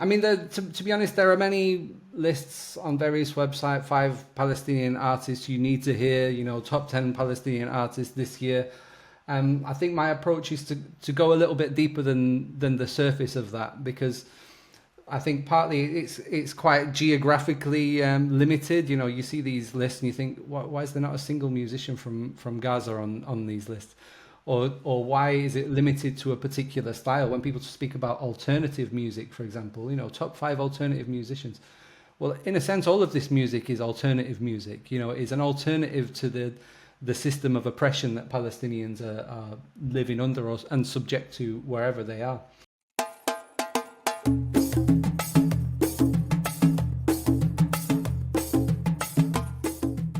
I mean, to be honest, there are many lists on various websites. 5 Palestinian artists you need to hear. Top 10 Palestinian artists this year. I think my approach is to go a little bit deeper than the surface of that, because I think partly it's quite geographically limited. You see these lists and you think, why is there not a single musician from Gaza on these lists? Or why is it limited to a particular style? When people speak about alternative music, for example, top 5 alternative musicians. Well, in a sense, all of this music is alternative music. It is an alternative to the system of oppression that Palestinians are living under and subject to wherever they are.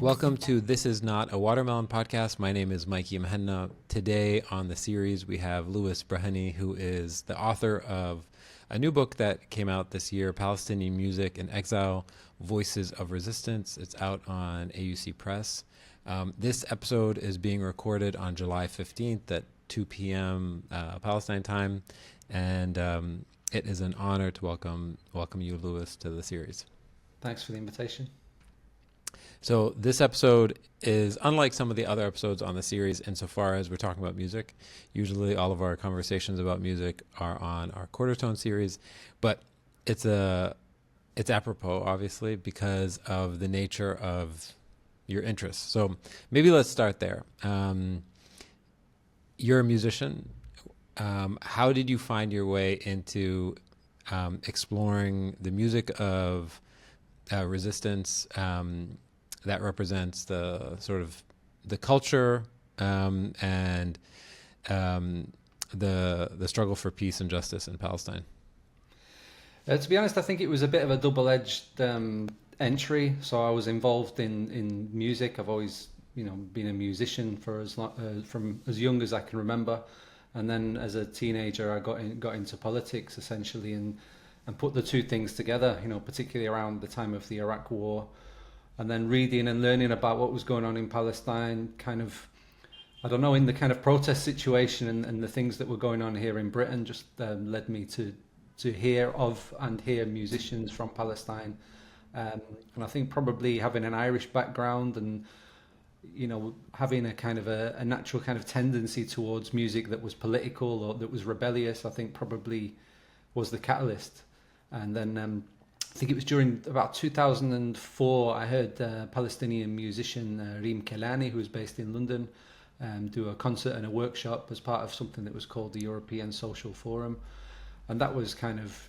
Welcome to This Is Not a Watermelon podcast. My name is Mikey Mhenna. Today on the series, we have Louis Brehony, who is the author of a new book that came out this year, Palestinian Music in Exile, Voices of Resistance. It's out on AUC Press. This episode is being recorded on July 15th at 2 p.m. Palestine time, and it is an honor to welcome you, Louis, to the series. Thanks for the invitation. So this episode is unlike some of the other episodes on the series insofar as we're talking about music. Usually all of our conversations about music are on our quarter tone series, but it's apropos, obviously, because of the nature of your interests. So maybe let's start there. You're a musician. How did you find your way into exploring the music of resistance that represents the sort of the culture and the struggle for peace and justice in Palestine? To be honest, I think it was a bit of a double-edged entry. So I was involved in music. I've always, been a musician for from as young as I can remember, and then as a teenager, I got into politics essentially, and put the two things together. Particularly around the time of the Iraq War. And then reading and learning about what was going on in Palestine, in the kind of protest situation and the things that were going on here in Britain, just led me to hear of and hear musicians from Palestine. And I think probably having an Irish background and, having a kind of a natural kind of tendency towards music that was political or that was rebellious, I think probably was the catalyst. And then I think it was during about 2004, I heard Palestinian musician Reem, who was based in London, do a concert and a workshop as part of something that was called the European Social Forum. And that was kind of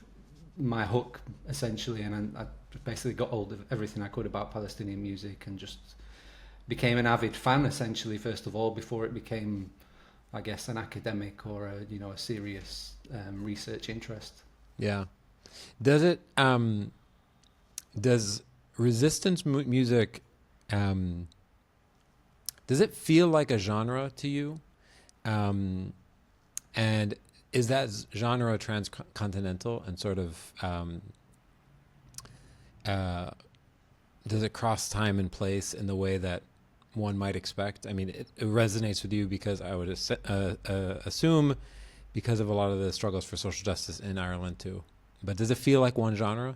my hook, essentially. And I basically got hold of everything I could about Palestinian music and just became an avid fan, essentially, first of all, before it became, I guess, an academic or a serious research interest. Yeah. Does resistance music, does it feel like a genre to you? And is that genre transcontinental and sort of, does it cross time and place in the way that one might expect? I mean, it resonates with you because I would assume because of a lot of the struggles for social justice in Ireland too. But does it feel like one genre?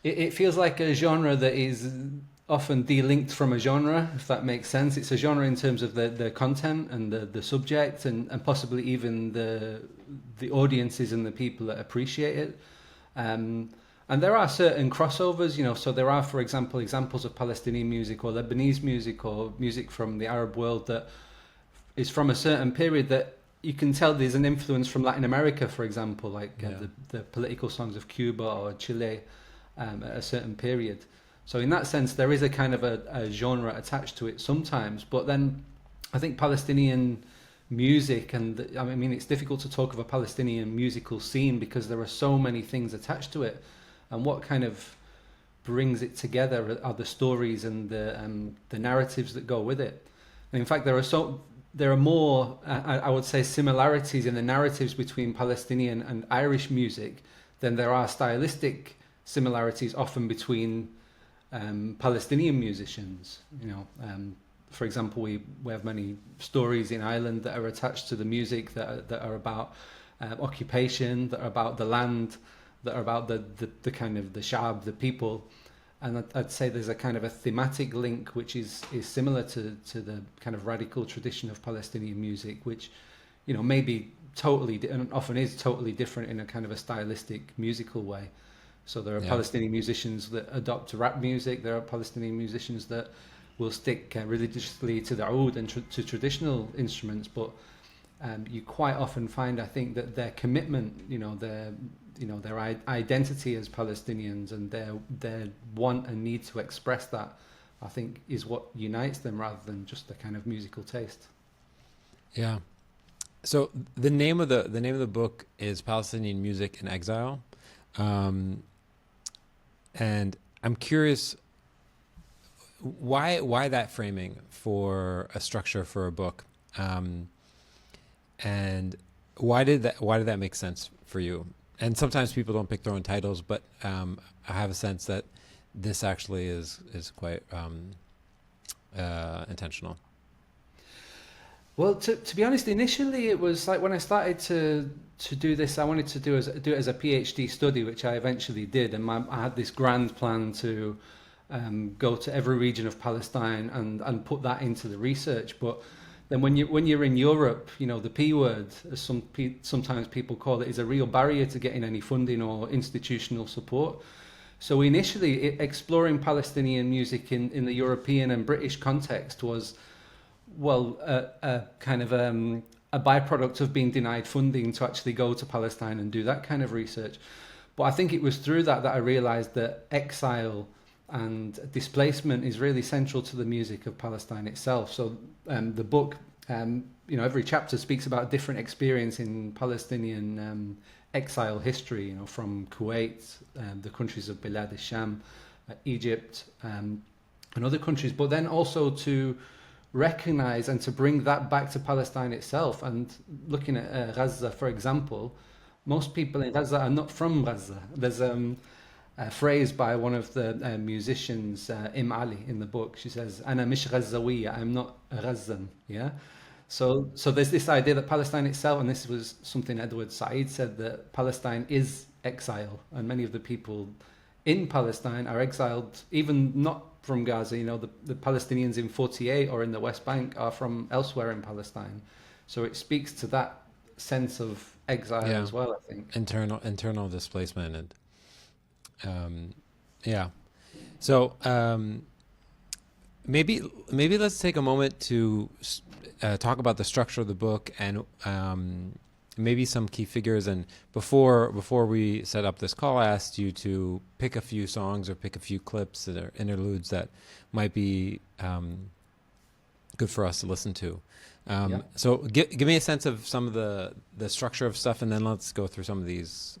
It feels like a genre that is often delinked from a genre, if that makes sense. It's a genre in terms of the content and the subject and possibly even the audiences and the people that appreciate it. And there are certain crossovers, so there are, for example, examples of Palestinian music or Lebanese music or music from the Arab world that is from a certain period that you can tell there's an influence from Latin America, for example, like the political songs of Cuba or Chile at a certain period. So in that sense, there is a kind of a genre attached to it sometimes. But then I think Palestinian music, and it's difficult to talk of a Palestinian musical scene because there are so many things attached to it. And what kind of brings it together are the stories and the narratives that go with it. And in fact, there are more, I would say, similarities in the narratives between Palestinian and Irish music than there are stylistic similarities often between Palestinian musicians. For example, we have many stories in Ireland that are attached to the music that are about occupation, that are about the land, that are about the kind of the shab, the people. And I'd say there's a kind of a thematic link which is similar to the kind of radical tradition of Palestinian music, which, you know, maybe and often is totally different in a kind of a stylistic musical way. So there are Palestinian musicians that adopt rap music. There are Palestinian musicians that will stick religiously to the oud and to traditional instruments. But you quite often find, I think, that their commitment, their identity as Palestinians and their want and need to express that, I think, is what unites them rather than just the kind of musical taste. Yeah. So the name of the book is Palestinian Music in Exile, and I'm curious why that framing for a structure for a book, and why did that make sense for you? And sometimes people don't pick their own titles, but I have a sense that this actually is quite intentional. Well, to be honest, initially it was like when I started to do this, I wanted to do it as a PhD study, which I eventually did, and I had this grand plan to go to every region of Palestine and put that into the research. But then when you're in Europe, you know, the P word, as sometimes people call it, is a real barrier to getting any funding or institutional support. So initially, exploring Palestinian music in the European and British context was, well, a kind of a byproduct of being denied funding to actually go to Palestine and do that kind of research. But I think it was through that I realized that exile and displacement is really central to the music of Palestine itself. So the book, every chapter speaks about a different experience in Palestinian exile history, you know, from Kuwait, the countries of Bilad al-Sham, Egypt, and other countries, but then also to recognize and to bring that back to Palestine itself. And looking at Gaza, for example, most people in Gaza are not from Gaza. There's a phrase by one of the musicians, Ali, in the book. She says, "Ana mish Ghazawiya, I'm not a Ghazan." Yeah. So there's this idea that Palestine itself, and this was something Edward Said said, that Palestine is exile, and many of the people in Palestine are exiled, even not from Gaza. You know, the Palestinians in 48 or in the West Bank are from elsewhere in Palestine. So it speaks to that sense of exile as well, I think. Internal displacement and So maybe let's take a moment to talk about the structure of the book and maybe some key figures. And before we set up this call, I asked you to pick a few songs or pick a few clips or interludes that might be good for us to listen to. So give me a sense of some of the structure of stuff, and then let's go through some of these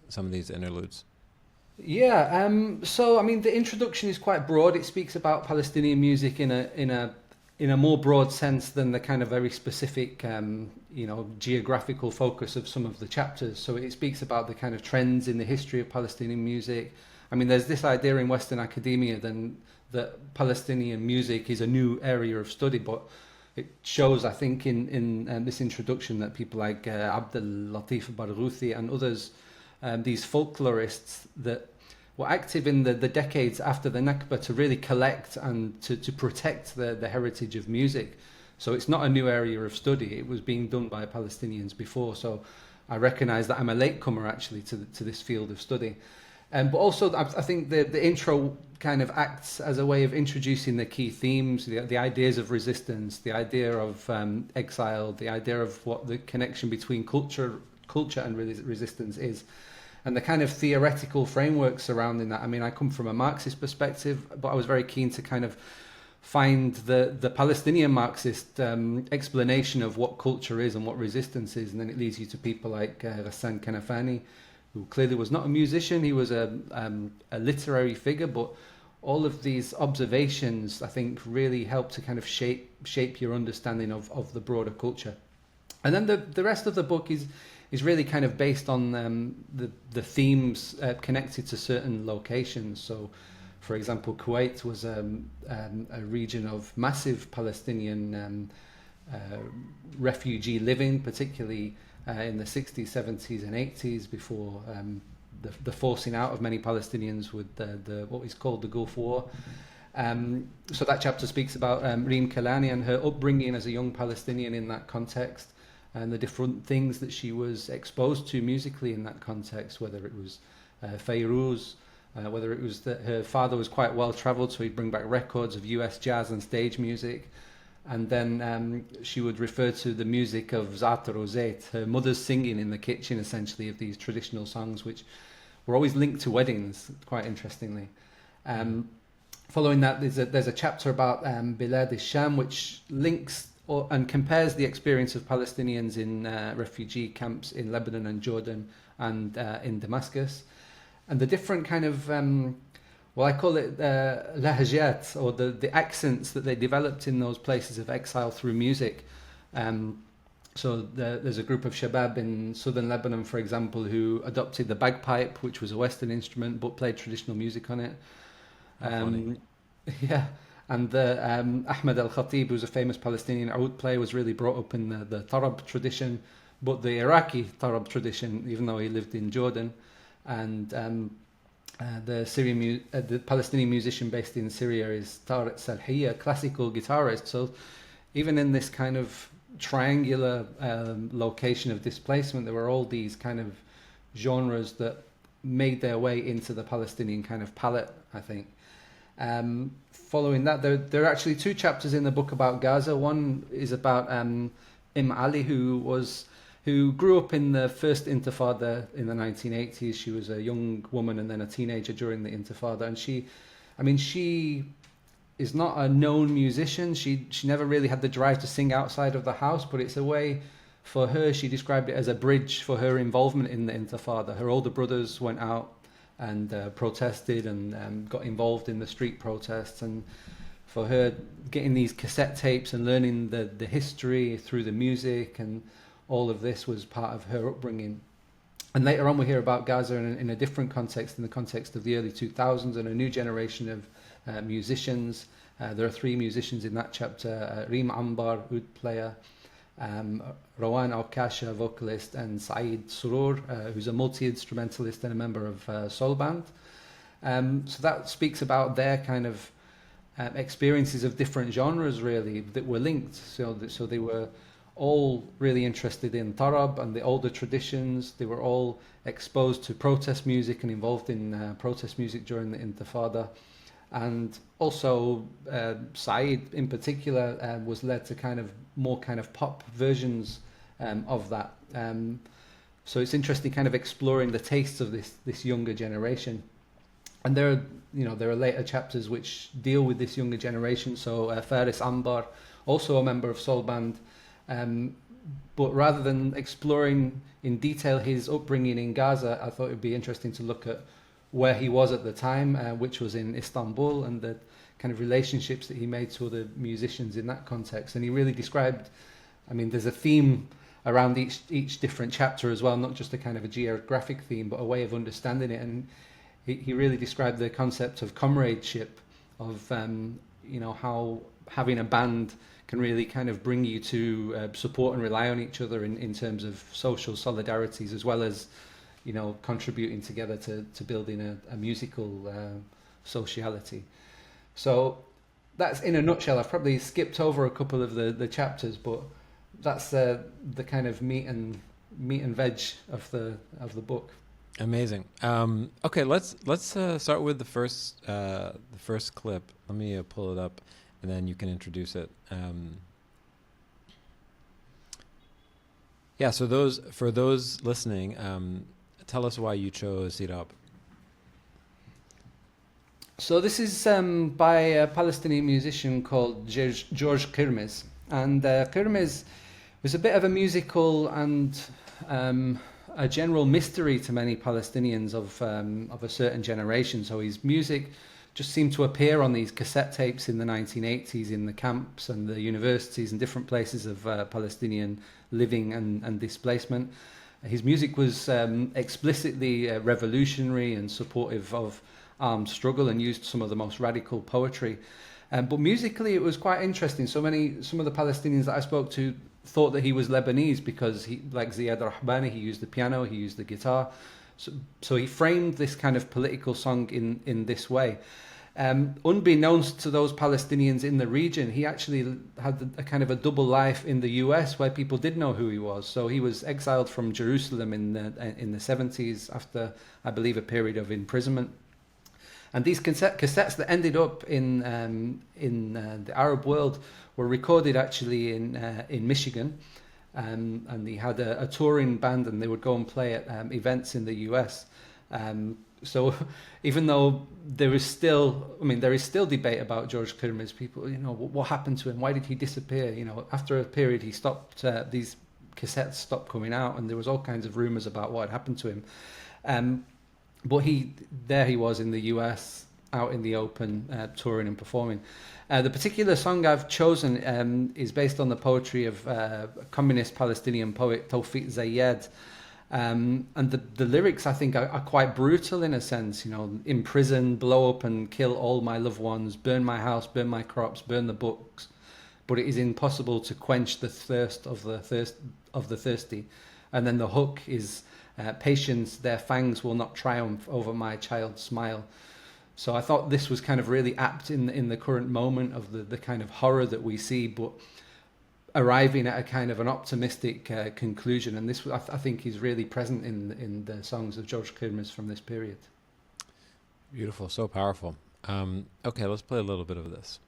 interludes. Yeah. So I mean, the introduction is quite broad. It speaks about Palestinian music in a more broad sense than the kind of very specific, geographical focus of some of the chapters. So it speaks about the kind of trends in the history of Palestinian music. I mean, there's this idea in Western academia then that Palestinian music is a new area of study, but it shows, I think, in this introduction that people like Abdel Latif Barghouthi and others, these folklorists that were active in the decades after the Nakba to really collect and to protect the heritage of music. So it's not a new area of study. It was being done by Palestinians before. So I recognize that I'm a latecomer actually to this field of study. But also I think the intro kind of acts as a way of introducing the key themes, the ideas of resistance, the idea of exile, the idea of what the connection between culture and resistance is, and the kind of theoretical framework surrounding that. I mean, I come from a Marxist perspective, but I was very keen to kind of find the Palestinian Marxist explanation of what culture is and what resistance is, and then it leads you to people like Ghassan Kanafani, who clearly was not a musician. He was a literary figure, but all of these observations, I think, really help to kind of shape your understanding of the broader culture. And then the rest of the book is really kind of based on the themes connected to certain locations. So, for example, Kuwait was a region of massive Palestinian refugee living, particularly in the 60s, 70s and 80s before the forcing out of many Palestinians with the what is called the Gulf War. So that chapter speaks about Reem Kelani and her upbringing as a young Palestinian in that context, and the different things that she was exposed to musically in that context, whether it was Fairuz, whether it was that her father was quite well travelled, so he'd bring back records of US jazz and stage music. And then she would refer to the music of Zaatar or Zayed, her mother's singing in the kitchen, essentially, of these traditional songs, which were always linked to weddings, quite interestingly. Following that, there's a chapter about Bilad al-Sham, which links and compares the experience of Palestinians in refugee camps in Lebanon and Jordan and in Damascus, and the different kind of well, I call it lahajat, or the accents that they developed in those places of exile through music. So there's a group of shabab in southern Lebanon, for example, who adopted the bagpipe, which was a Western instrument, but played traditional music on it. Yeah, and Ahmed Al-Khatib, who's a famous Palestinian oud player, was really brought up in the tarab tradition, but the Iraqi tarab tradition, even though he lived in Jordan. And the Palestinian musician based in Syria is Tariq Salhiya, a classical guitarist. So even in this kind of triangular location of displacement, there were all these kind of genres that made their way into the Palestinian kind of palette, I think. Following that, there are actually two chapters in the book about Gaza. One is about Ali, who grew up in the first Intifada in the 1980s. She was a young woman and then a teenager during the Intifada. And she is not a known musician. She never really had the drive to sing outside of the house, but it's a way for her, she described it as a bridge for her involvement in the Intifada. Her older brothers went out and protested and got involved in the street protests. And for her, getting these cassette tapes and learning the history through the music and all of this was part of her upbringing. And later on we hear about Gaza in a different context, in the context of the early 2000s and a new generation of musicians. There are three musicians in that chapter: Reem Anbar, oud player, Rowan Al-Kasha, vocalist, and Saeed Surur, who's a multi-instrumentalist and a member of soul band. So that speaks about their kind of experiences of different genres, really, that were linked. So they were all really interested in tarab and the older traditions. They were all exposed to protest music and involved in protest music during the Intifada. And also Saeed in particular was led to more kind of pop versions of that. So it's interesting kind of exploring the tastes of this younger generation. And there are later chapters which deal with this younger generation. So Faris Anbar, also a member of soul band, but rather than exploring in detail his upbringing in Gaza, I thought it would be interesting to look at where he was at the time, which was in Istanbul, and the kind of relationships that he made to other musicians in that context. And he really described, there's a theme around each different chapter as well, not just a kind of a geographic theme, but a way of understanding it. And he really described the concept of comradeship, of how having a band can really kind of bring you to support and rely on each other in terms of social solidarities, as well as contributing together to building a musical sociality. So that's in a nutshell. I've probably skipped over a couple of the chapters, but that's the kind of meat and veg of the book. Amazing. Okay, let's start with the first clip. Let me pull it up, and then you can introduce it. So for those listening, tell us why you chose Sirab. So this is by a Palestinian musician called George Kirmiz. And Kirmiz was a bit of a musical and a general mystery to many Palestinians of a certain generation. So his music just seemed to appear on these cassette tapes in the 1980s in the camps and the universities and different places of Palestinian living and displacement. His music was explicitly revolutionary and supportive of armed struggle and used some of the most radical poetry. But musically, it was quite interesting. Some of the Palestinians that I spoke to thought that he was Lebanese because he, like Ziyad Rahbani, he used the piano, he used the guitar. So he framed this kind of political song in this way. Unbeknownst to those Palestinians in the region, he actually had a kind of a double life in the US where people did know who he was. So he was exiled from Jerusalem in the 70s after, I believe, a period of imprisonment. And these cassettes that ended up in the Arab world were recorded actually in Michigan. And he had a touring band, and they would go and play at events in the US. So even though there is still debate about George Kirmiz, people, what happened to him? Why did he disappear? After a period, he stopped. These cassettes stopped coming out, and there was all kinds of rumors about what had happened to him. But he was in the US, out in the open, touring and performing. The particular song I've chosen is based on the poetry of a communist Palestinian poet, Tawfiq Zayed. And the lyrics, I think, are quite brutal in a sense. Imprison, blow up and kill all my loved ones, burn my house, burn my crops, burn the books. But it is impossible to quench the thirst of the thirsty. And then the hook is patience, their fangs will not triumph over my child's smile. So I thought this was kind of really apt in the current moment of the kind of horror that we see, but arriving at a kind of an optimistic conclusion. And this, I think, is really present in the songs of George Kirmiz from this period. Beautiful, so powerful. Okay, let's play a little bit of this.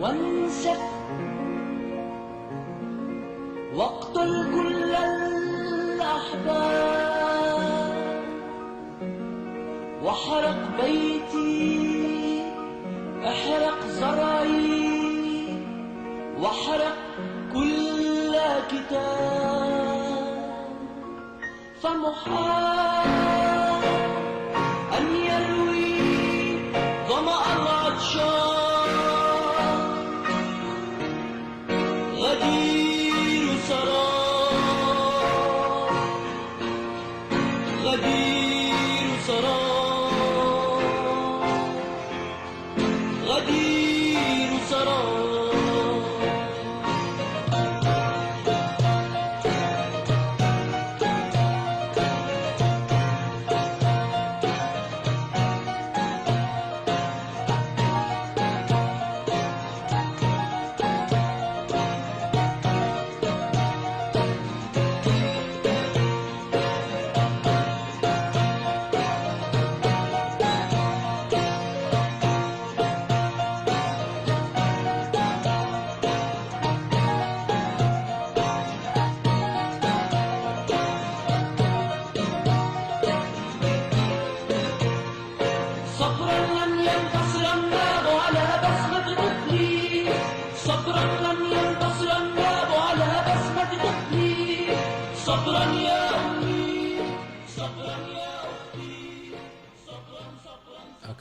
وانسف واقتل كل الأحباب واحرق بيتي احرق زرعي واحرق كل كتاب فمحال أن يروي ظمأ العطشان غدير سراب غدير سراب غدير سراب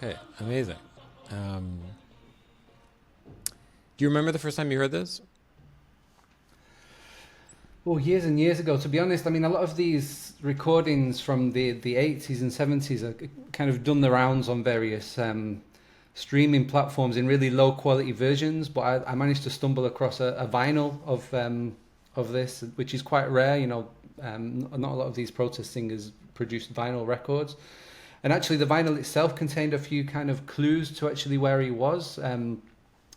Okay, amazing. Do you remember the first time you heard this? Well, years and years ago, to be honest. I mean, a lot of these recordings from the 80s and 70s are kind of done the rounds on various streaming platforms in really low quality versions, but I managed to stumble across a vinyl of this, which is quite rare. Not a lot of these protest singers produced vinyl records. And actually, the vinyl itself contained a few kind of clues to actually where he was. And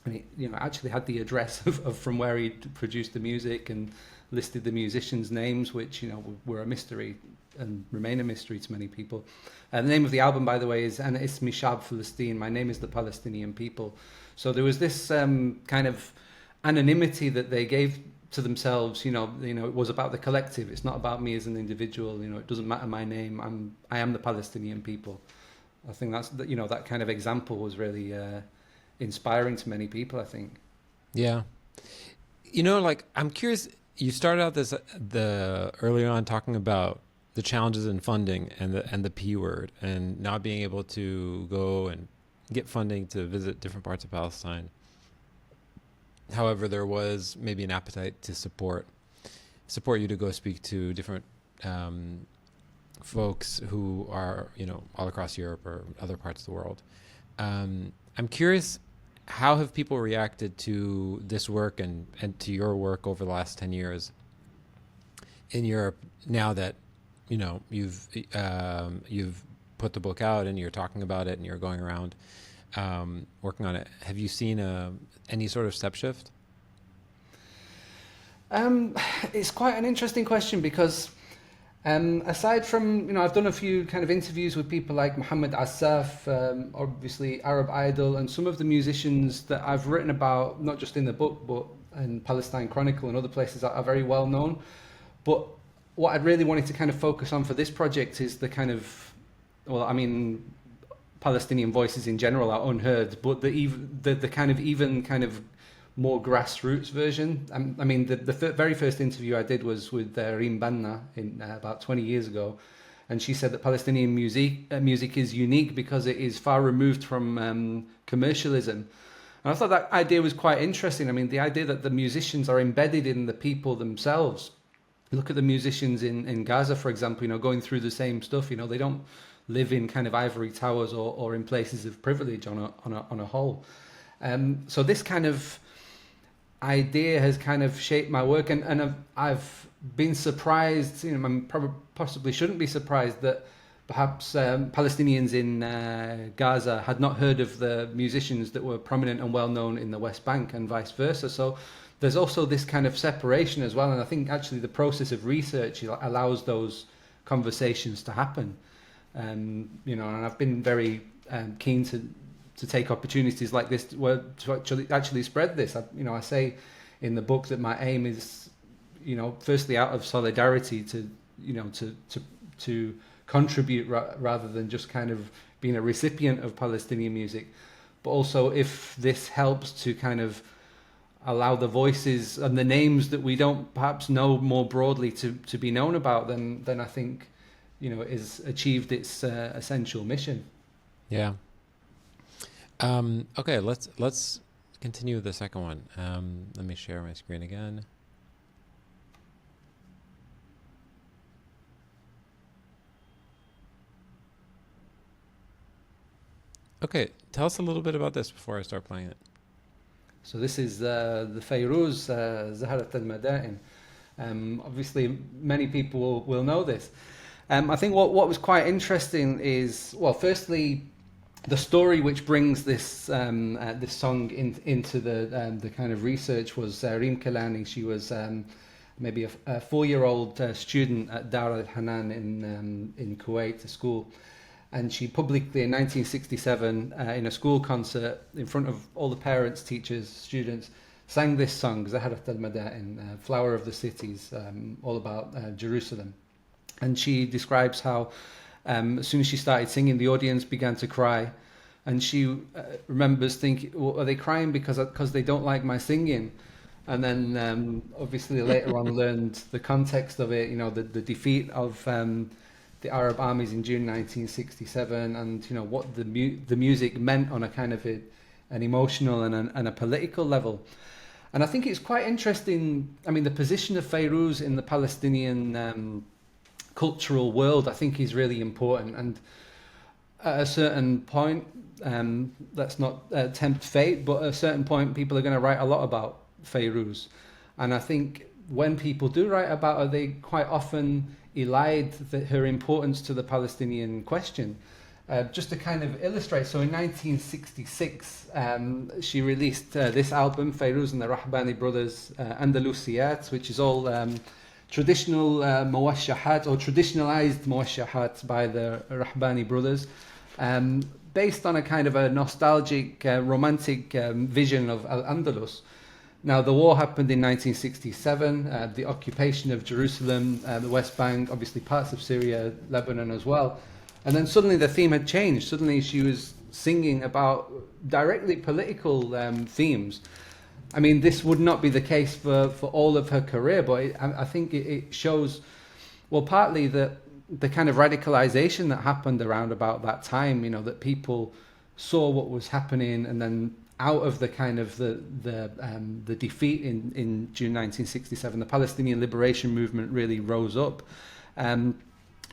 it, actually had the address of from where he produced the music and listed the musicians' names, which were a mystery and remain a mystery to many people. The name of the album, by the way, is "Ana Ismi Shab Palestine." My name is the Palestinian people. So there was this kind of anonymity that they gave to themselves. It was about the collective. It's not about me as an individual. It doesn't matter my name. I am the Palestinian people. I think that's that kind of example was really inspiring to many people, I think. Yeah. I'm curious, you started out earlier on talking about the challenges in funding and the P word and not being able to go and get funding to visit different parts of Palestine. However, there was maybe an appetite to support you to go speak to different folks who are, all across Europe or other parts of the world. I'm curious, how have people reacted to this work and to your work over the last 10 years in Europe now that, you've put the book out and you're talking about it and you're going around working on it? Have you seen any sort of step shift? It's quite an interesting question because aside from, I've done a few kind of interviews with people like Mohammed Assaf, obviously Arab Idol, and some of the musicians that I've written about, not just in the book, but in Palestine Chronicle and other places that are very well known. But what I'd really wanted to kind of focus on for this project is the kind of, Palestinian voices in general are unheard, but the kind of more grassroots version. The very first interview I did was with Reem in about 20 years ago, and she said that Palestinian music is unique because it is far removed from commercialism. And I thought that idea was quite interesting. The idea that the musicians are embedded in the people themselves. Look at the musicians in Gaza, for example, going through the same stuff. They don't live in kind of ivory towers or in places of privilege on a whole. So this kind of idea has kind of shaped my work, and I've been surprised. Possibly shouldn't be surprised that perhaps Palestinians in Gaza had not heard of the musicians that were prominent and well known in the West Bank, and vice versa. So there's also this kind of separation as well, and I think actually the process of research allows those conversations to happen. And I've been very keen to take opportunities like this to actually spread this. I say in the book that my aim is, firstly out of solidarity to contribute rather than just kind of being a recipient of Palestinian music, but also if this helps to kind of allow the voices and the names that we don't perhaps know more broadly to be known about, then I think it has achieved its essential mission. Yeah. Okay, let's continue with the second one. Let me share my screen again. Okay, tell us a little bit about this before I start playing it. So this is the Fairuz, Zaharat al-Madain. Obviously, many people will know this. I think what was quite interesting is, well, firstly, the story which brings this this song into the kind of research was Reem Kelani. She was maybe a 4-year-old student at Dar al-Hanan in Kuwait, a school. And she publicly, in 1967, in a school concert, in front of all the parents, teachers, students, sang this song, Zaharat al-Madain, Flower of the Cities, all about Jerusalem. And she describes how, as soon as she started singing, the audience began to cry. And she remembers thinking, well, are they crying because they don't like my singing? And then, obviously, later on learned the context of it, the defeat of the Arab armies in June 1967, and what the music meant on a kind of an emotional and a political level. And I think it's quite interesting. The position of Fairuz in the Palestinian cultural world, I think, is really important. And at a certain point, let's not tempt fate, but at a certain point, people are going to write a lot about Fairuz. And I think when people do write about her, they quite often elide her importance to the Palestinian question. Just to kind of illustrate, so in 1966, she released this album, Fairuz and the Rahbani Brothers, Andalusiyat, which is all traditional muwashshahat or traditionalized muwashshahat by the Rahbani Brothers, based on a kind of a nostalgic, romantic vision of Al-Andalus. Now, the war happened in 1967, the occupation of Jerusalem, the West Bank, obviously parts of Syria, Lebanon as well. And then suddenly the theme had changed. Suddenly she was singing about directly political themes. I mean, this would not be the case for all of her career, but I think it shows, well, partly the kind of radicalization that happened around about that time, you know, that people saw what was happening, and then out of the kind of the defeat in June 1967, the Palestinian liberation movement really rose up. And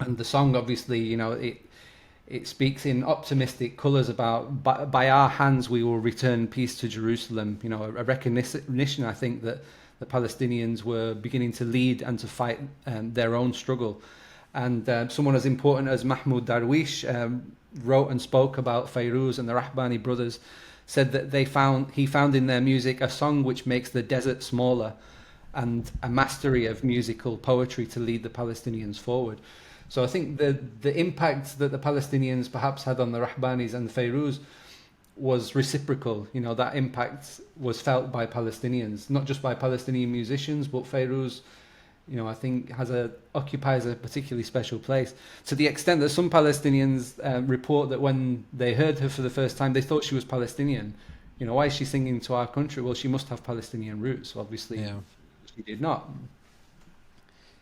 the song, obviously, you know, it speaks in optimistic colours about by our hands we will return peace to Jerusalem. You know, a recognition, I think, that the Palestinians were beginning to lead and to fight their own struggle. And someone as important as Mahmoud Darwish wrote and spoke about Fairuz and the Rahbani Brothers, said that he found in their music a song which makes the desert smaller, and a mastery of musical poetry to lead the Palestinians forward. So I think the impact that the Palestinians perhaps had on the Rahbanis and Fairuz was reciprocal. You know, that impact was felt by Palestinians, not just by Palestinian musicians, but Fairuz, you know, I think occupies a particularly special place, to the extent that some Palestinians report that when they heard her for the first time, they thought she was Palestinian. You know, why is she singing to our country? Well, she must have Palestinian roots. Obviously, yeah. She did not.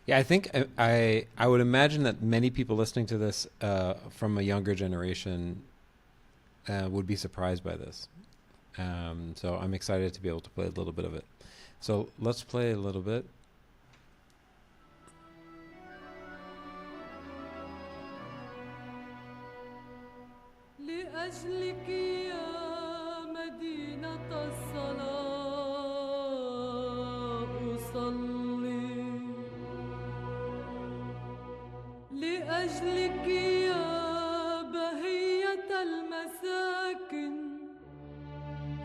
Yeah, I think I would imagine that many people listening to this from a younger generation would be surprised by this. So I'm excited to be able to play a little bit of it. So let's play a little bit. لأجلك يا مدينة الصلاة أصلي، لأجلك يا بهية المساكن،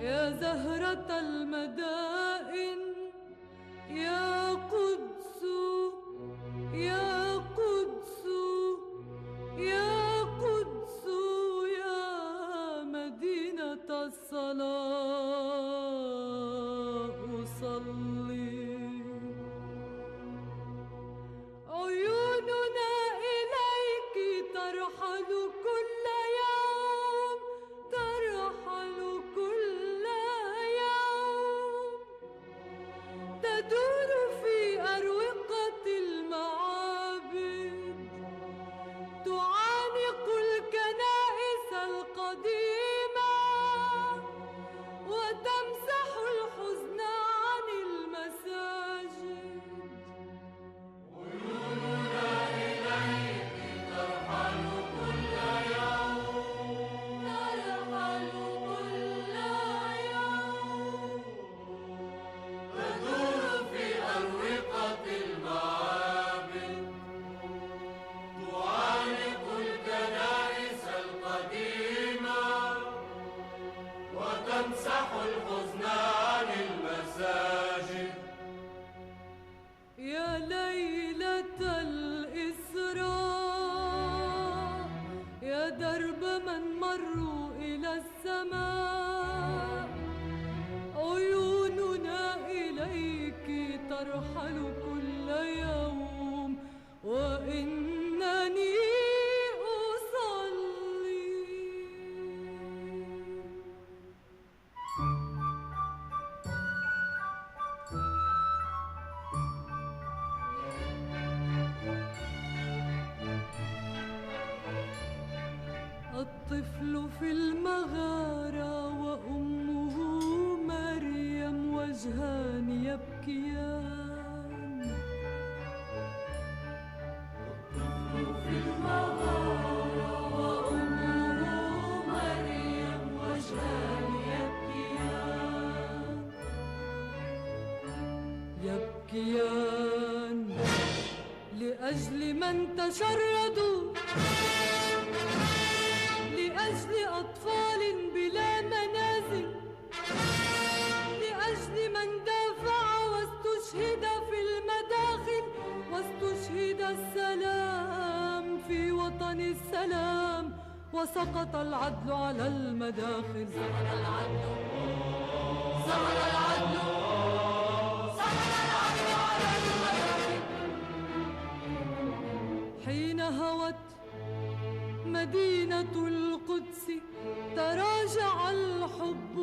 يا زهرة المدائن، يا قدس يا قدس يا قدس يا مدينة الصلاة أصلي. عيوننا إليك ترحل كل يوم، ترحل كل يوم، تدور في أروقة المعابد، تعانق الكنائس القديمة، وتمسح الحزن عن المساجد. عيوننا إليك ترحل كل يوم، ترحل كل يوم، تدور في أروقة المعابد، تعانق الكنائس القديمة، وتمسح الحزن عن المساجد. يا ليلة الإسراء، يا درب من مروا إلى السماء، عيوننا إليك ترحل كل يوم، وإنني أصلي. الطفل في المغارة وأمه مريم وجهان يبكيان. الطفل في المغارة وأمه مريم وجهان يبكيان، يبكيان لأجل من تشردوا، لأطفال بلا منازل لأجل من دافع واستشهد في المداخل واستشهد السلام في وطن السلام وسقط العدل على المداخل سقط العدل سقط العدل سقط العدل على المداخل حين هوت مدينة القدس تراجع الحب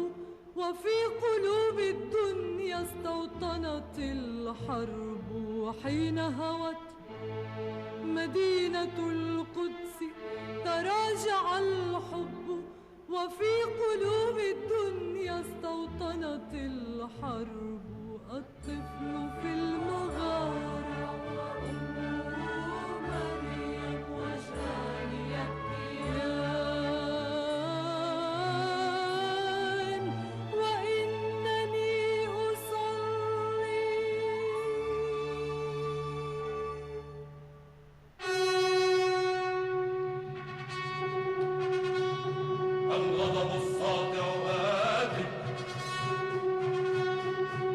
وفي قلوب الدنيا استوطنت الحرب حين هوت مدينة القدس تراجع الحب وفي قلوب الدنيا استوطنت الحرب الطفل في المغارة وأمه مريم وجهان يبكيان وإنني أصلي الغضب الساطع آت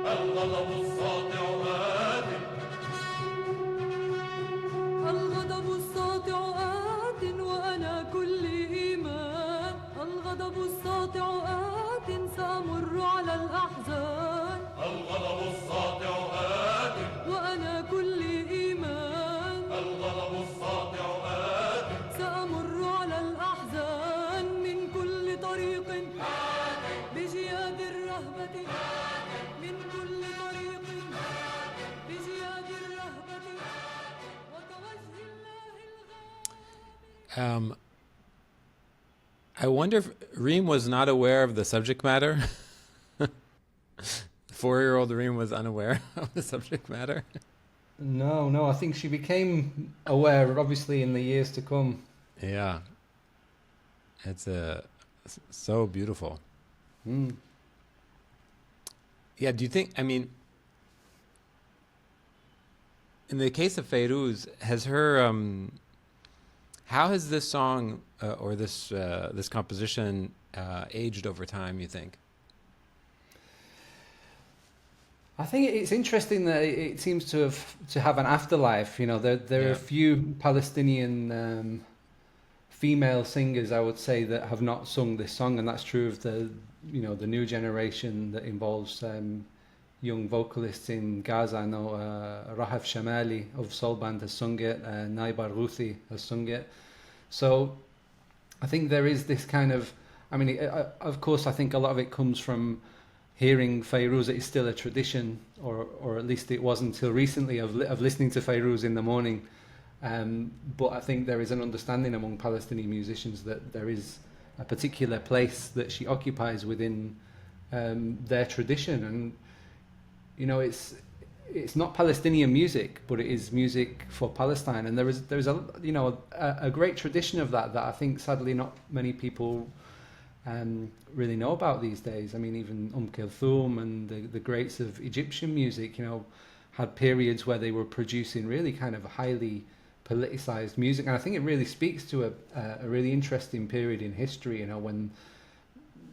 الغضب الساطع آت الغضب الساطع آت وأنا كل إيمان الغضب الساطع آت سأمر على الأحزان الغضب الساطع آت وأنا كل إيمان الغضب الساطع آت سأمر على الأحزان من كل طريق بجياد الرهبة من كل طريق بجياد الرهبة وكوجه الله الغالي. I wonder if Reem was not aware of the subject matter. 4-year-old Reem was unaware of the subject matter. No, I think she became aware, obviously, in the years to come. Yeah. It's so beautiful. Mm. Yeah, do you think, I mean, in the case of Fairuz, has her, how has this song or this composition aged over time, you think? I think it's interesting that it seems to have an afterlife. You know, there are a few Palestinian female singers, I would say, that have not sung this song, and that's true of the new generation that involves young vocalists in Gaza. I know Rahaf Shamali of Soul Band has sung it, Naibar Ruthi has sung it. So I think there is this kind of, I mean, of course, I think a lot of it comes from hearing Fairuz. It is still a tradition, or at least it was until recently, of listening to Fairuz in the morning. But I think there is an understanding among Palestinian musicians that there is a particular place that she occupies within their tradition, and you know, it's not Palestinian music, but it is music for Palestine, and there is a great tradition of that I think sadly not many people really know about these days. I mean, even Kulthum and the greats of Egyptian music, you know, had periods where they were producing really kind of highly politicized music, and I think it really speaks to a really interesting period in history, you know, when,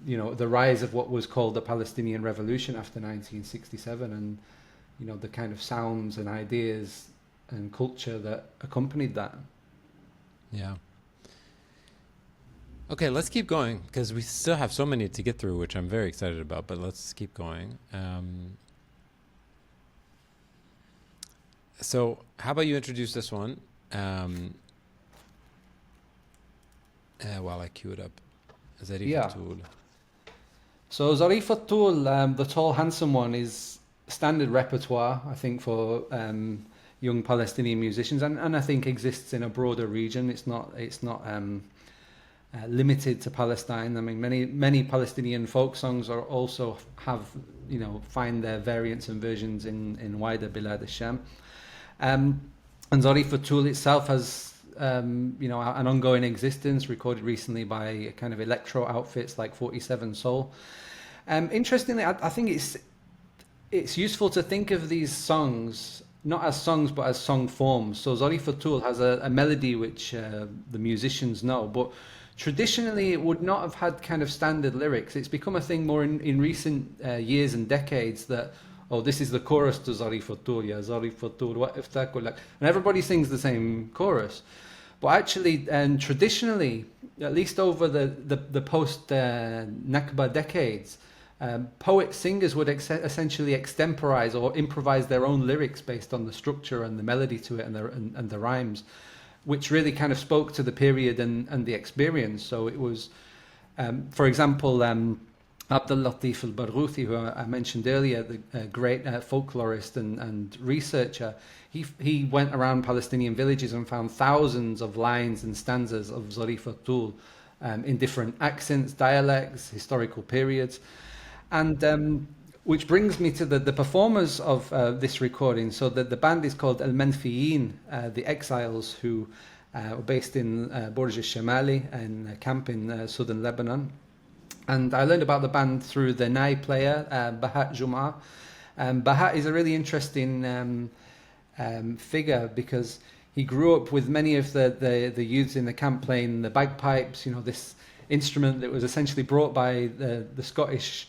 you know, the rise of what was called the Palestinian Revolution after 1967, and you know, the kind of sounds and ideas and culture that accompanied that. Yeah. Okay, let's keep going, because we still have so many to get through, which I'm very excited about, but let's keep going. So how about you introduce this one while I cue it up. Zareef Yeah. Tool. So Zareef Tool, the tall, handsome one, is standard repertoire, I think, for young Palestinian musicians, and I think exists in a broader region. It's not limited to Palestine. I mean, many Palestinian folk songs are also find their variants and versions in wider Bilad al-Sham. And Zareef Tool itself has an ongoing existence, recorded recently by kind of electro outfits like 47 Soul. Interestingly, I think it's useful to think of these songs not as songs but as song forms. So Zareef Tool has a melody which the musicians know, but traditionally it would not have had kind of standard lyrics. It's become a thing more in recent years and decades that, oh, this is the chorus to Zareef al-Tool, ya Zareef al-Tool, what if that, and everybody sings the same chorus. But actually, and traditionally, at least over the post Nakba decades, poet singers would essentially extemporize or improvise their own lyrics based on the structure and the melody to it and the rhymes, which really kind of spoke to the period and the experience. So it was, for example, Abdul Latif al-Barghouthi, who I mentioned earlier, the great folklorist and researcher, he went around Palestinian villages and found thousands of lines and stanzas of Zareef al-Tool in different accents, dialects, historical periods. And which brings me to the performers of this recording. So the band is called Manfeyen, the Exiles, who were based in Borj al-Shamali, in a camp in southern Lebanon. And I learned about the band through the Nai player, Bahat Jum'a. Bahat is a really interesting figure because he grew up with many of the youths in the camp playing the bagpipes, you know, this instrument that was essentially brought by the Scottish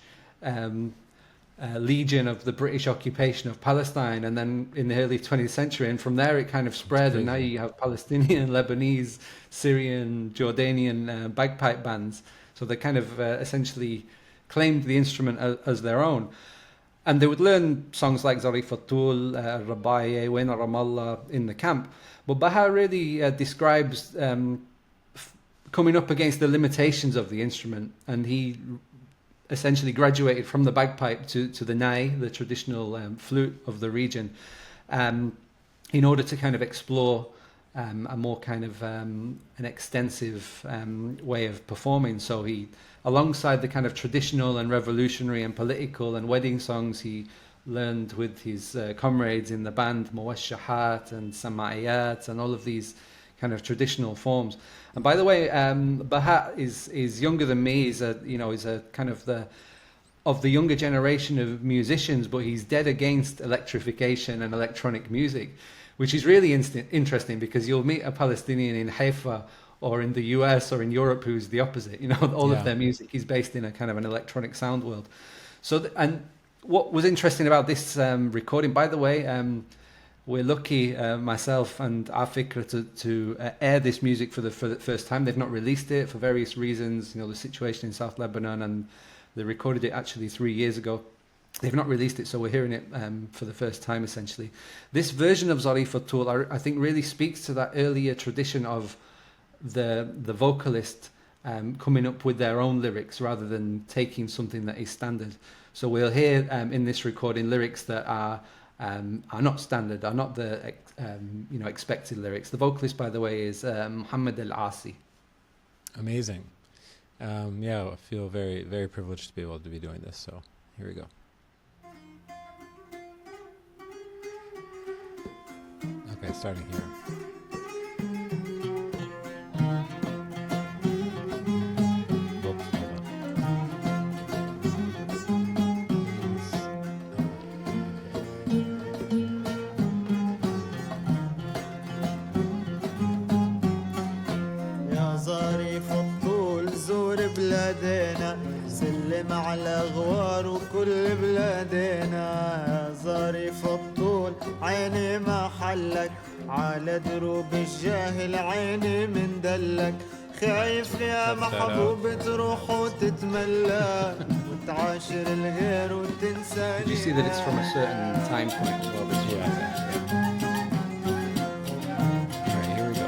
legion of the British occupation of Palestine, and then in the early 20th century, and from there it kind of spread, and now you have Palestinian, Lebanese, Syrian, Jordanian bagpipe bands. So they kind of essentially claimed the instrument as their own. And they would learn songs like Zareef al-Tool, Rabaye, Wena Ramallah in the camp. But Baha really describes coming up against the limitations of the instrument, and he essentially graduated from the bagpipe to the nai, the traditional flute of the region, in order to kind of explore a more kind of an extensive way of performing. So he, alongside the kind of traditional and revolutionary and political and wedding songs, he learned with his comrades in the band Muwashahat and Sama'iyat and all of these kind of traditional forms. And by the way, Bahat is younger than me. He's a kind of the younger generation of musicians, but he's dead against electrification and electronic music, which is really interesting because you'll meet a Palestinian in Haifa or in the US or in Europe who's the opposite. You know, all of their music is based in a kind of an electronic sound world. So, and what was interesting about this recording, by the way, we're lucky, myself and Afikra, to air this music for the first time. They've not released it for various reasons, you know, the situation in South Lebanon, and they recorded it actually 3 years ago. They've not released it, so we're hearing it for the first time, essentially. This version of Zareef al-Tool, I think, really speaks to that earlier tradition of the vocalist coming up with their own lyrics rather than taking something that is standard. So we'll hear in this recording lyrics that are not standard, are not the expected lyrics. The vocalist, by the way, is Muhammad Al-Asi. Amazing. I feel very, very privileged to be able to be doing this. So here we go. Okay, starting here. سلم على غوار وكل بلادنا يا ظريف الطول عيني ما حلك على دروب الجاهل عيني من دلك خايف يا محبوب تروح وتتملى وتعاشر الغير وتنساني. You see that it's from a certain time point as well. Alright, here we go.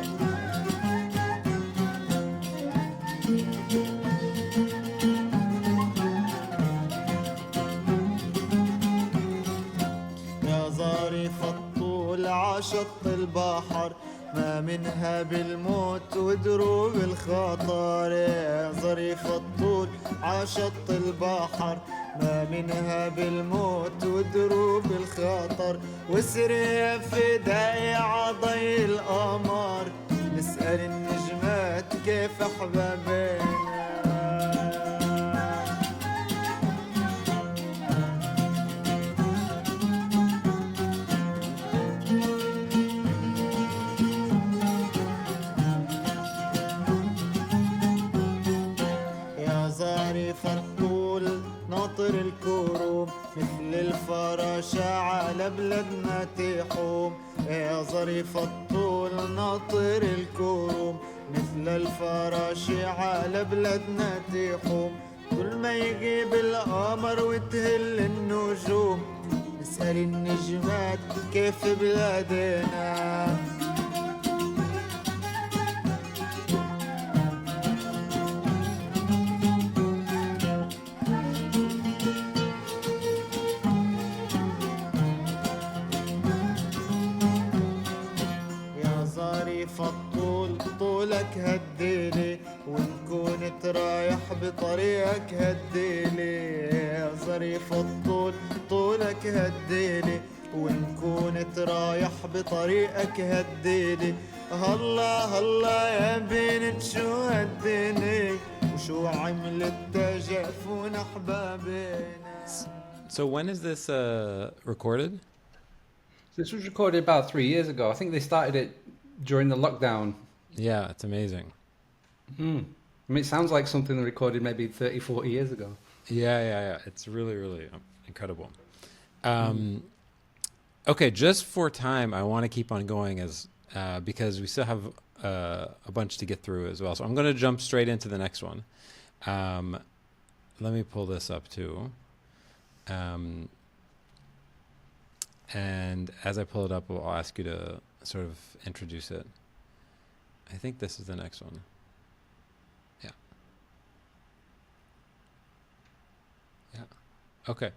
شط البحر ما منها بالموت ودروب الخطر يا ظريف الطول عشط البحر ما منها بالموت ودروب الخطر وسري فداي عضي القمر نسأل النجمات كيف أحبابنا. على بلادنا تحوم يا ظريف الطول ناطر الكروم مثل الفراشي على بلادنا تحوم كل ما يجيب القمر وتهل النجوم نسأل النجمات كيف بلادنا فالطول طولك هديلي وإن كنت رايح بطريقك هديلي يا ظريف الطول طولك هديلي وإن كنت رايح بطريقك هديلي هلا هلا يا بنت شو هديني وشو عملت تجافون أحبابنا. So when is this recorded? This was recorded about 3 years ago. I think they started it during the lockdown. Yeah, it's amazing. I mean, it sounds like something they recorded maybe 30, 40 years ago. Yeah. It's really, really incredible. Okay, just for time, I want to keep on going as because we still have a bunch to get through as well. So I'm going to jump straight into the next one. Let me pull this up too. And as I pull it up, I'll ask you to sort of introduce it. I think this is the next one. Yeah. Okay.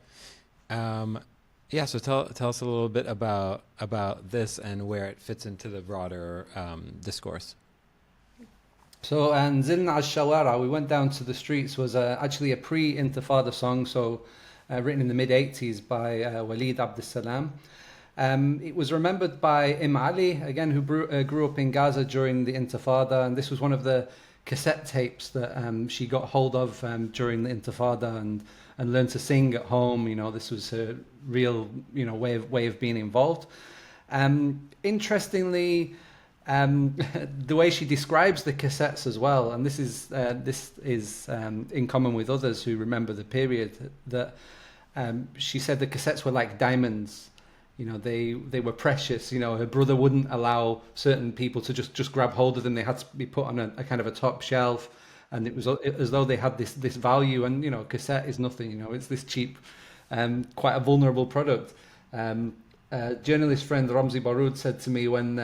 Yeah. So tell us a little bit about this and where it fits into the broader discourse. So Nzelna Al Shaware, we went down to the streets, was actually a pre-Intifada song, so written in the mid-80s by Walid Abdussalam. It was remembered by Ali, again, who grew up in Gaza during the Intifada, and this was one of the cassette tapes that she got hold of during the Intifada and learned to sing at home. You know, this was her real, way of being involved. Interestingly, the way she describes the cassettes as well, and this is in common with others who remember the period, that she said the cassettes were like diamonds. They were precious. Her brother wouldn't allow certain people to just grab hold of them. They had to be put on a kind of a top shelf, and it was as though they had this value. And cassette is nothing. It's this cheap, quite a vulnerable product. Journalist friend Ramzi Baroud said to me when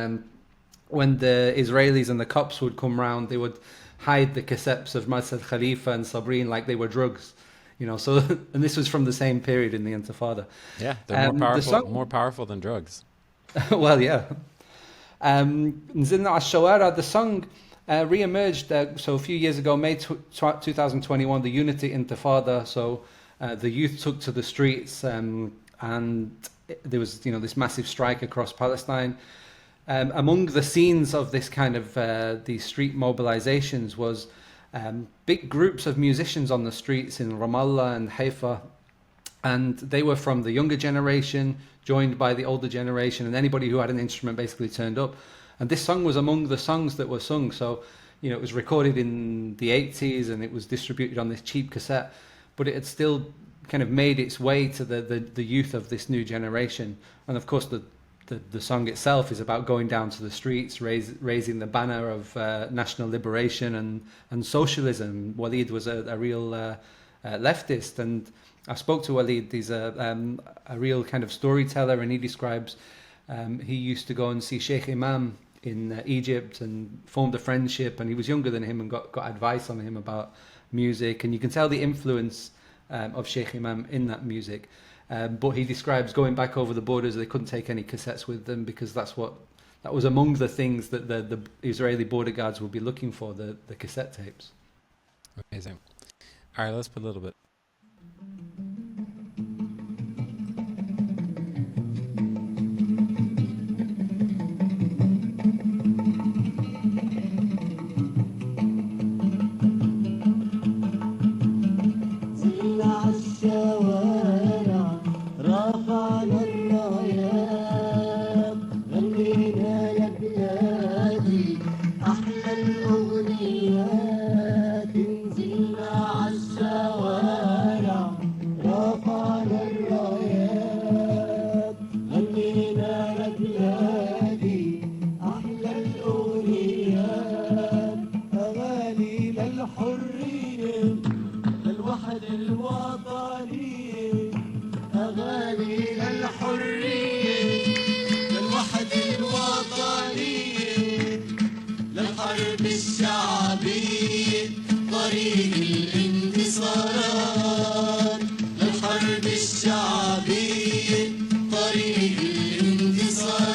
the Israelis and the cops would come round, they would hide the cassettes of Masad Khalifa and Sabreen like they were drugs. So and this was from the same period in the Intifada. Yeah, they're more powerful than drugs. Well, yeah. Nzelna Al Shaware, the song re-emerged so a few years ago, May 2021, the Unity Intifada. So the youth took to the streets and there was this massive strike across Palestine. Among the scenes of this kind of these street mobilizations was big groups of musicians on the streets in Ramallah and Haifa, and they were from the younger generation joined by the older generation, and anybody who had an instrument basically turned up. And this song was among the songs that were sung. So it was recorded in the 80s and it was distributed on this cheap cassette, but it had still kind of made its way to the youth of this new generation. And of course the song itself is about going down to the streets, raising the banner of national liberation and socialism. Walid was a real leftist, and I spoke to Walid. He's a real kind of storyteller, and he describes he used to go and see Sheikh Imam in Egypt and formed a friendship, and he was younger than him and got advice on him about music, and you can tell the influence of Sheikh Imam in that music. But he describes going back over the borders, they couldn't take any cassettes with them because that was among the things that the Israeli border guards would be looking for, the cassette tapes. Amazing. All right, let's put a little bit. للحرب الشعبية طريق الانتصارات للحرب الشعبية طريق الانتصارات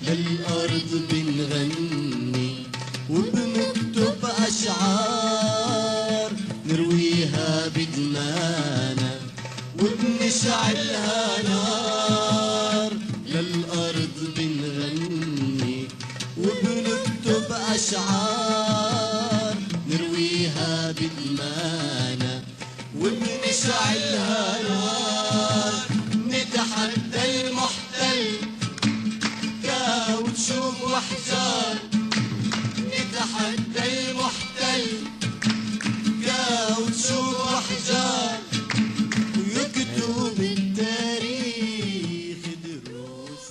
للأرض بنغني وبنكتب أشعار نرويها بدمانا وبنشعلها نار للأرض بنغني وبنكتب أشعار نرويها بدمانا وبنشعلها نار نتحدى المحتل كاوتشوك وحجار نتحدى المحتل كاوتشوك وحجار ويكتب التاريخ دروس.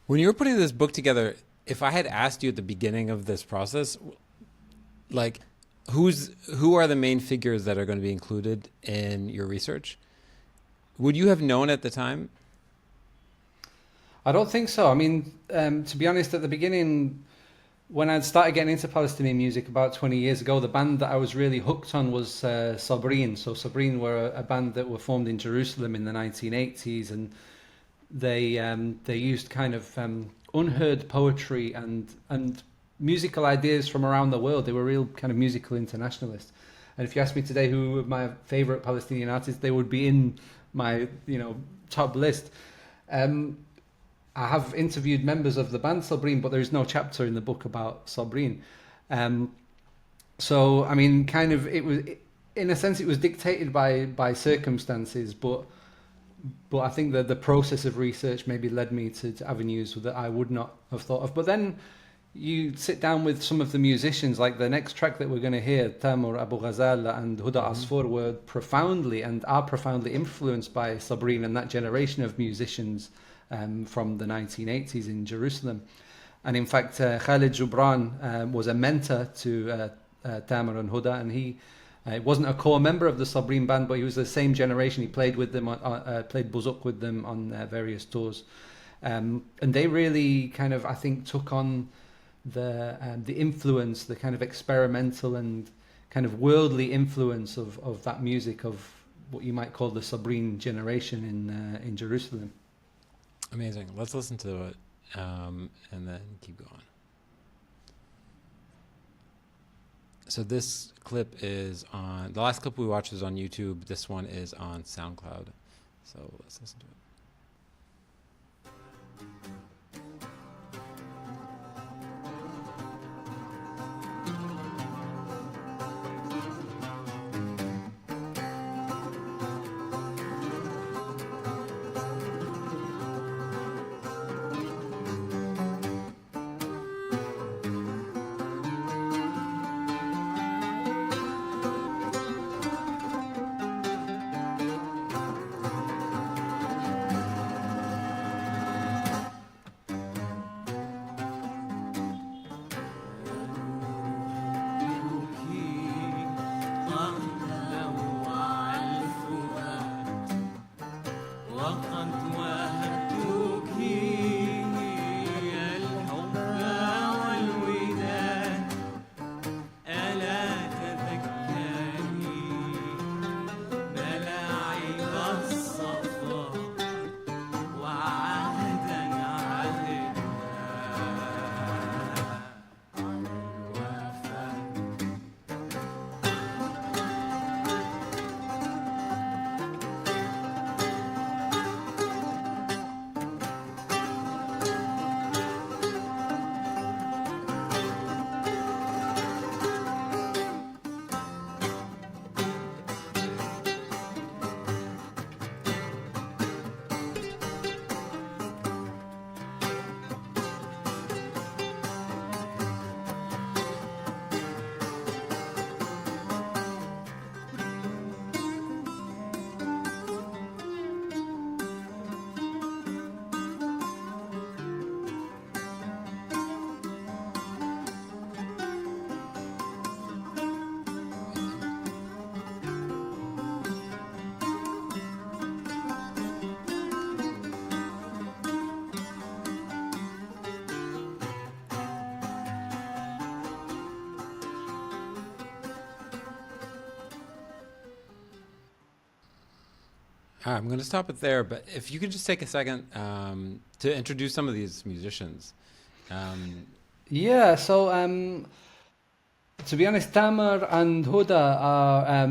When you were putting this book together, if I had asked you at the beginning of this process, like, who are the main figures that are going to be included in your research? Would you have known at the time? I don't think so. I mean, to be honest, at the beginning, when I'd started getting into Palestinian music about 20 years ago, the band that I was really hooked on was Sabreen. So Sabreen were a band that were formed in Jerusalem in the 1980s, and they used kind of unheard poetry and musical ideas from around the world. They were real kind of musical internationalists. And if you ask me today who are my favorite Palestinian artists, they would be in my top list. I have interviewed members of the band Sabreen, but there's no chapter in the book about Sabreen. So, I mean, kind of, it was, in a sense, it was dictated by circumstances, but I think that the process of research maybe led me to avenues that I would not have thought of. But then you sit down with some of the musicians, like the next track that we're going to hear, Tamer, Abu Ghazaleh and Huda Asfour were profoundly and are profoundly influenced by Sabreen and that generation of musicians from the 1980s in Jerusalem. And in fact, Khalid Gibran was a mentor to Tamer and Huda, and he wasn't a core member of the Sabreen band, but he was the same generation. He played with them, played buzuk with them on various tours. And they really kind of, I think, took on the influence, the kind of experimental and kind of worldly influence of that music of what you might call the Sabreen generation in Jerusalem. Amazing. Let's listen to it and then keep going. So this clip is on, the last clip we watched was on YouTube. This one is on SoundCloud. So let's listen to it. I'm going to stop it there, but if you could just take a second to introduce some of these musicians. Yeah, so to be honest, Tamer and Huda are,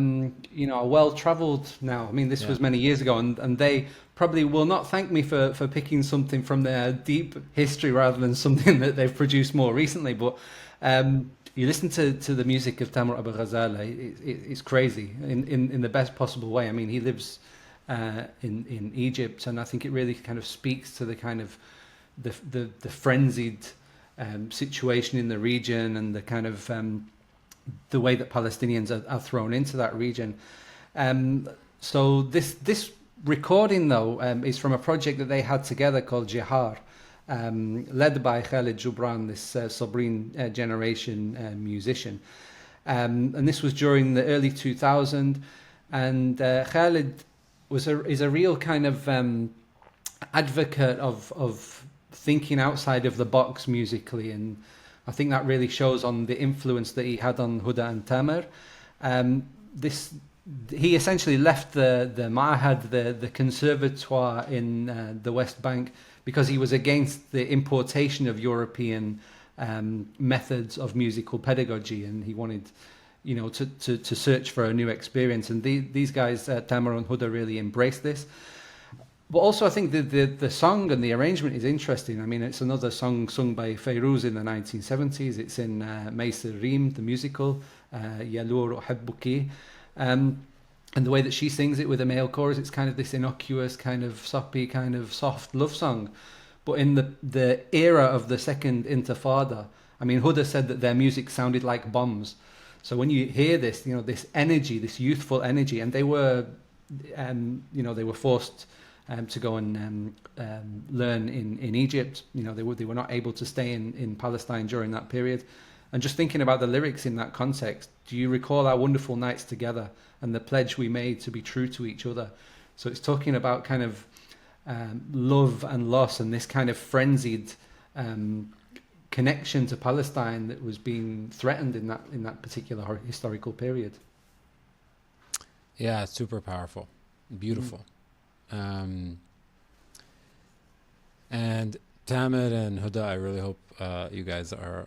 well-traveled now. I mean, this was many years ago, and they probably will not thank me for picking something from their deep history rather than something that they've produced more recently. But you listen to the music of Tamer Abu Ghazaleh, it's crazy in the best possible way. I mean, he lives in Egypt, and I think it really kind of speaks to the kind of the frenzied situation in the region, and the kind of the way that Palestinians are thrown into that region. So this recording, though, is from a project that they had together called Jehar, led by Khalid Gibran, this Sabreen generation musician. And this was during the early 2000s, and Khalid is a real kind of advocate of thinking outside of the box musically, and I think that really shows on the influence that he had on Huda and Tamer. He essentially left the Ma'had, the conservatoire in the West Bank, because he was against the importation of European methods of musical pedagogy, and he wanted, to search for a new experience. And these guys, Tamer and Huda, really embraced this. But also, I think the song and the arrangement is interesting. I mean, it's another song sung by Fairuz in the 1970s. It's in Reem, the musical, Ya Loure Uhibbuki. And the way that she sings it with a male chorus, it's kind of this innocuous, kind of soppy, kind of soft love song. But in the era of the second Intifada, I mean, Huda said that their music sounded like bombs. So when you hear this, this energy, this youthful energy, and they were, they were forced to go and learn in Egypt. They were not able to stay in Palestine during that period. And just thinking about the lyrics in that context, do you recall our wonderful nights together and the pledge we made to be true to each other? So it's talking about kind of love and loss, and this kind of frenzied connection to Palestine that was being threatened in that particular historical period. Yeah, it's super powerful, beautiful. And Tamer and Huda, I really hope you guys are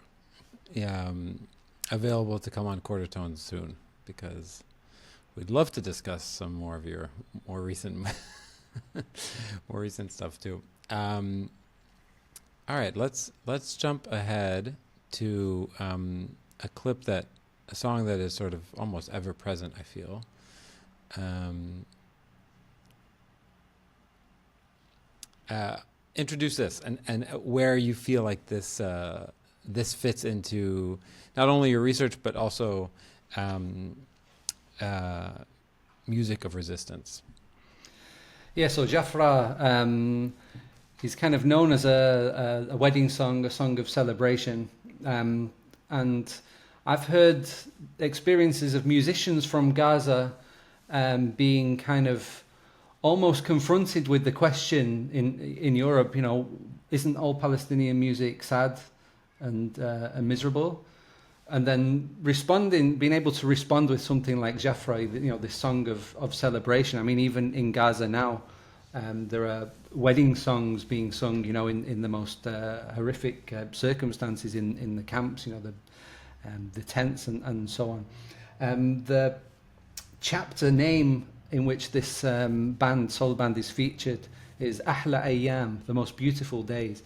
available to come on Quarter Tones soon, because we'd love to discuss some more of your more recent more recent stuff too. All right, let's jump ahead to a song that is sort of almost ever present, I feel. Introduce this and where you feel like this fits into not only your research but also music of resistance. Yeah, so Jafra, he's kind of known as a wedding song, a song of celebration, and I've heard experiences of musicians from Gaza being kind of almost confronted with the question in Europe, isn't all Palestinian music sad and miserable? And then being able to respond with something like Jafra, this song of celebration. I mean, even in Gaza now, there are wedding songs being sung, in the most horrific circumstances in the camps, the tents and so on. The chapter name in which this soul band is featured is Ahla Ayyam, the most beautiful days.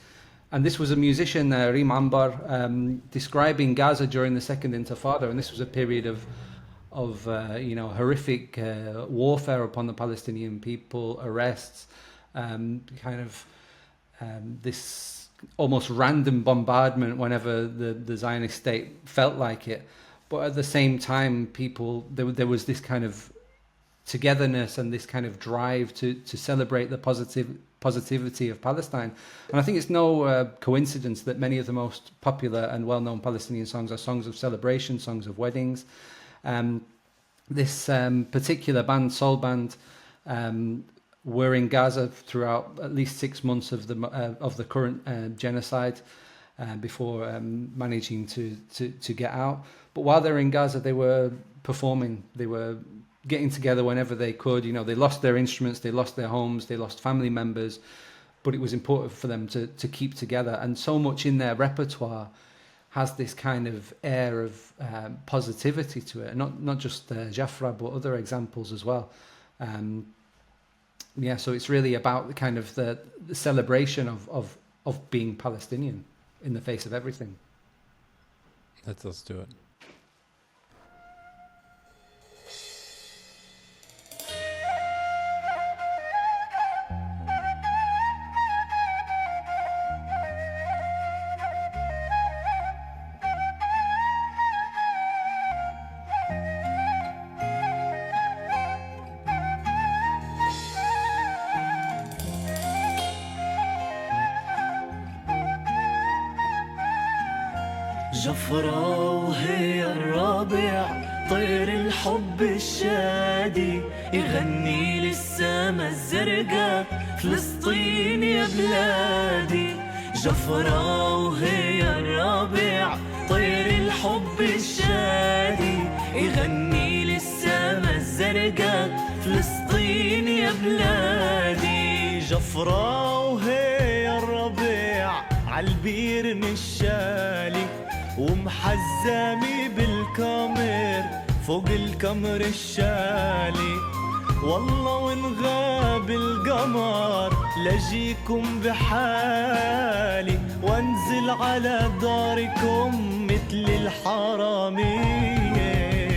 And this was a musician, Reem Anbar, describing Gaza during the Second Intifada, and this was a period of horrific warfare upon the Palestinian people, arrests, this almost random bombardment whenever the Zionist state felt like it. But at the same time, there was this kind of togetherness and this kind of drive to celebrate the positivity of Palestine. And I think it's no coincidence that many of the most popular and well-known Palestinian songs are songs of celebration, songs of weddings. This particular band, soul band, were in Gaza throughout at least 6 months of the current genocide before managing to get out. But while they were in Gaza, they were performing, they were getting together whenever they could. You know, they lost their instruments, they lost their homes, they lost family members, but it was important for them to keep together. And so much in their repertoire has this kind of air of positivity to it. Not just Jafra, but other examples as well. Yeah, so it's really about the kind of the celebration of being Palestinian in the face of everything. Let's do it. جفرة وهي الرابع طير الحب الشادي يغني للسما الزرقاء فلسطين يا بلادي جفرة وهي الرابع طير الحب الشادي يغني للسما الزرقاء فلسطين يا بلادي جفرة وهي الربيع عالبير نشالي ومحزامي بالكامر فوق الكمر الشالي والله وإن غاب القمر لجيكم بحالي وانزل على داركم مثل الحرامية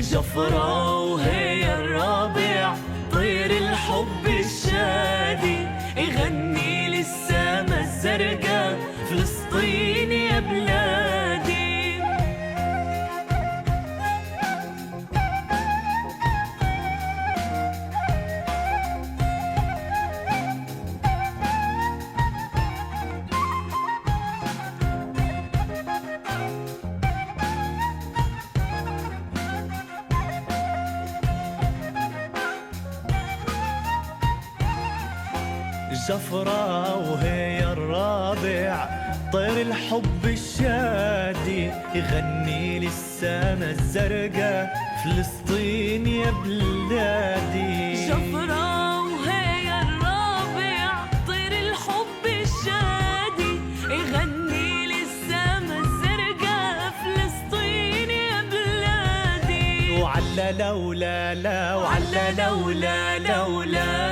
جفرة وهي الرابع طير الحب الشادي يغني للسما الزرقاء فلسطين يا بلادي جفرة وهي الرابع طير الحب الشادي يغني للسما الزرقاء فلسطين يا بلادي جفرة وهي الرابع طير الحب الشادي يغني للسما الزرقاء فلسطين يا بلادي وعلى لولا لا وعلى لولا لولا.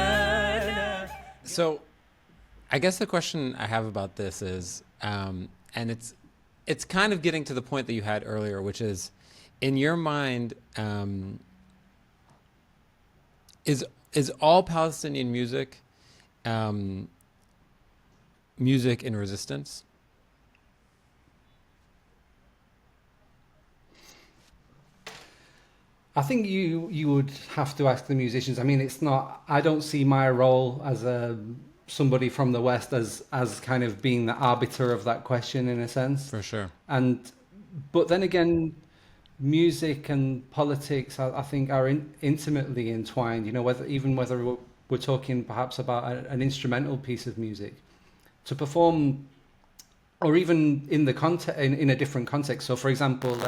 So, I guess the question I have about this is, and it's kind of getting to the point that you had earlier, which is, in your mind, is all Palestinian music music in resistance? I think you would have to ask the musicians. I mean, it's not. I don't see my role as somebody from the West as kind of being the arbiter of that question in a sense. For sure. But then again, music and politics, I think, are intimately entwined. You know, whether we're talking perhaps about an instrumental piece of music, to perform, or even in the in a different context. So, for example.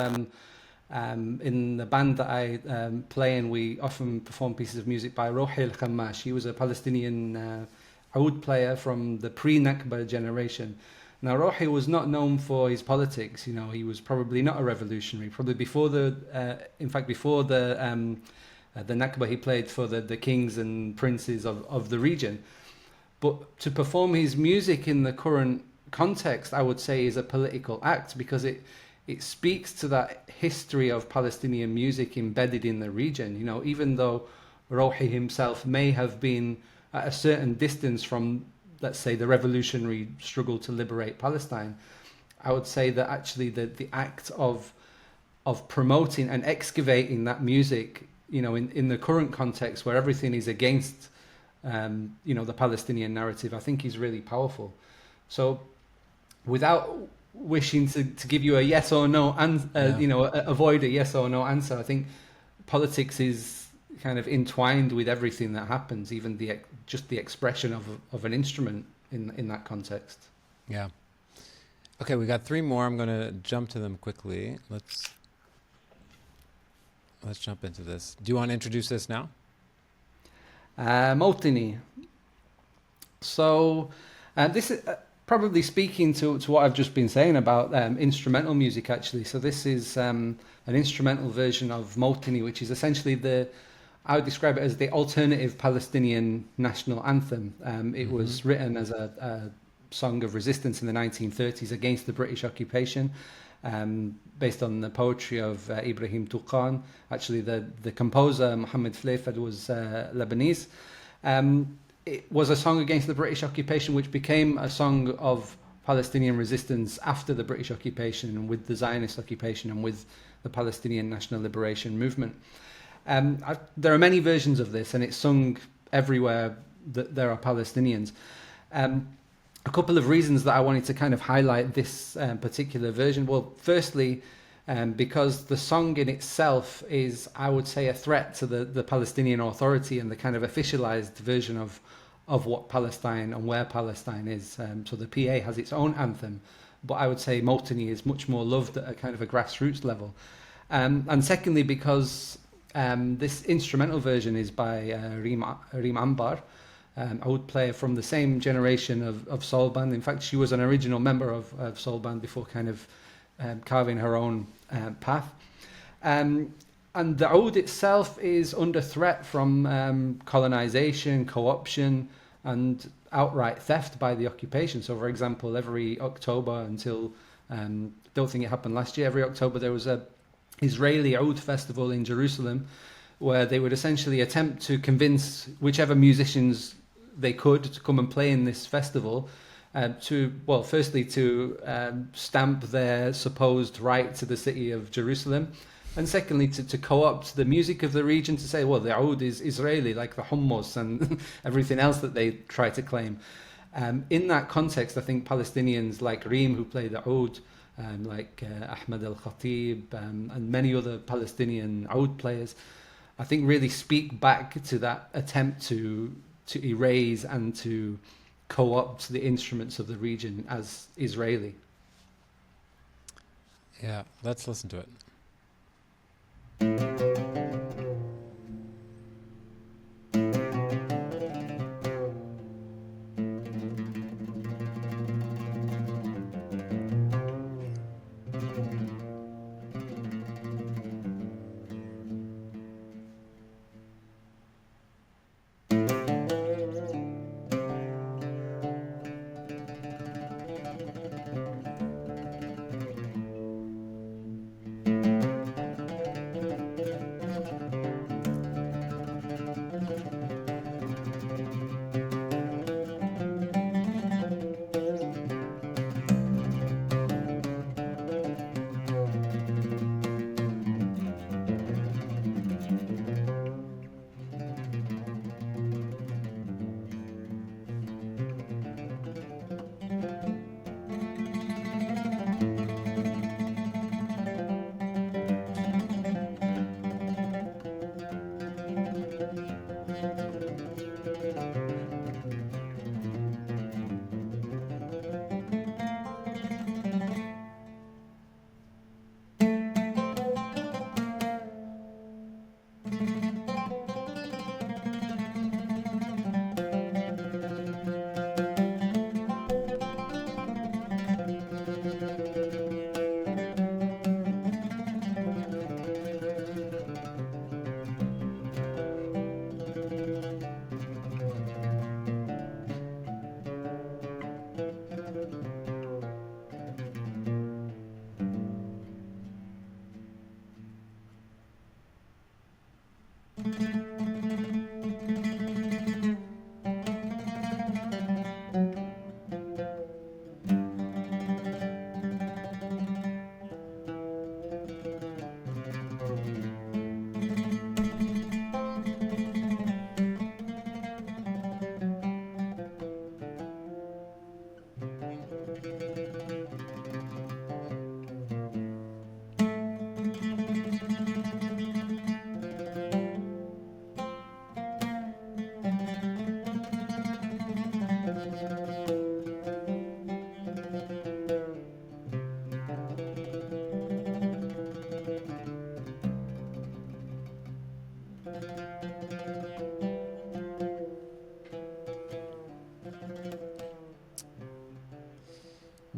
In the band that I play in, we often perform pieces of music by Rohi Al-Khammash. He was a Palestinian oud player from the pre-Nakba generation. Now, Rohi was not known for his politics. You know, he was probably not a revolutionary. Probably before the Nakba, he played for the kings and princes of the region. But to perform his music in the current context, I would say, is a political act, because it speaks to that history of Palestinian music embedded in the region. You know, even though Rohi himself may have been at a certain distance from, let's say, the revolutionary struggle to liberate Palestine, I would say that actually the act of promoting and excavating that music, you know, in the current context where everything is against, you know, the Palestinian narrative, I think is really powerful. So without wishing to give you a yes or no and you know, avoid a yes or no answer, I think politics is kind of entwined with everything that happens, even just the expression of an instrument in that context. Yeah. Okay, we got 3 more. I'm going to jump to them quickly. let's jump into this. Do you want to introduce this now? Motini. So this is probably speaking to what I've just been saying about instrumental music, actually. So this is an instrumental version of Motini, which is essentially I would describe it as the alternative Palestinian national anthem. It was written as a song of resistance in the 1930s against the British occupation, based on the poetry of Ibrahim Touqan. Actually, the composer, Mohammed Fleifad, was Lebanese. It was a song against the British occupation, which became a song of Palestinian resistance after the British occupation and with the Zionist occupation and with the Palestinian National Liberation Movement. There are many versions of this, and it's sung everywhere that there are Palestinians. A couple of reasons that I wanted to kind of highlight this particular version. Well, firstly, because the song in itself is, I would say, a threat to the Palestinian Authority and the kind of officialized version of what Palestine and where Palestine is. So the PA has its own anthem, but I would say Motini is much more loved at a kind of a grassroots level. And secondly, because this instrumental version is by Reem Anbar, oud player from the same generation of soul band. In fact, she was an original member of soul band before kind of carving her own path. And the oud itself is under threat from colonization, co-option, and outright theft by the occupation. So, for example, every October until, don't think it happened last year, every October there was a Israeli oud festival in Jerusalem where they would essentially attempt to convince whichever musicians they could to come and play in this festival, firstly to stamp their supposed right to the city of Jerusalem, and secondly to co-opt the music of the region to say, well, the oud is Israeli, like the hummus and everything else that they try to claim. In that context, I think Palestinians like Reem, who play the oud, like Ahmed Al-Khatib, and many other Palestinian oud players, I think really speak back to that attempt to erase and to co-opt the instruments of the region as Israeli. Yeah, let's listen to it.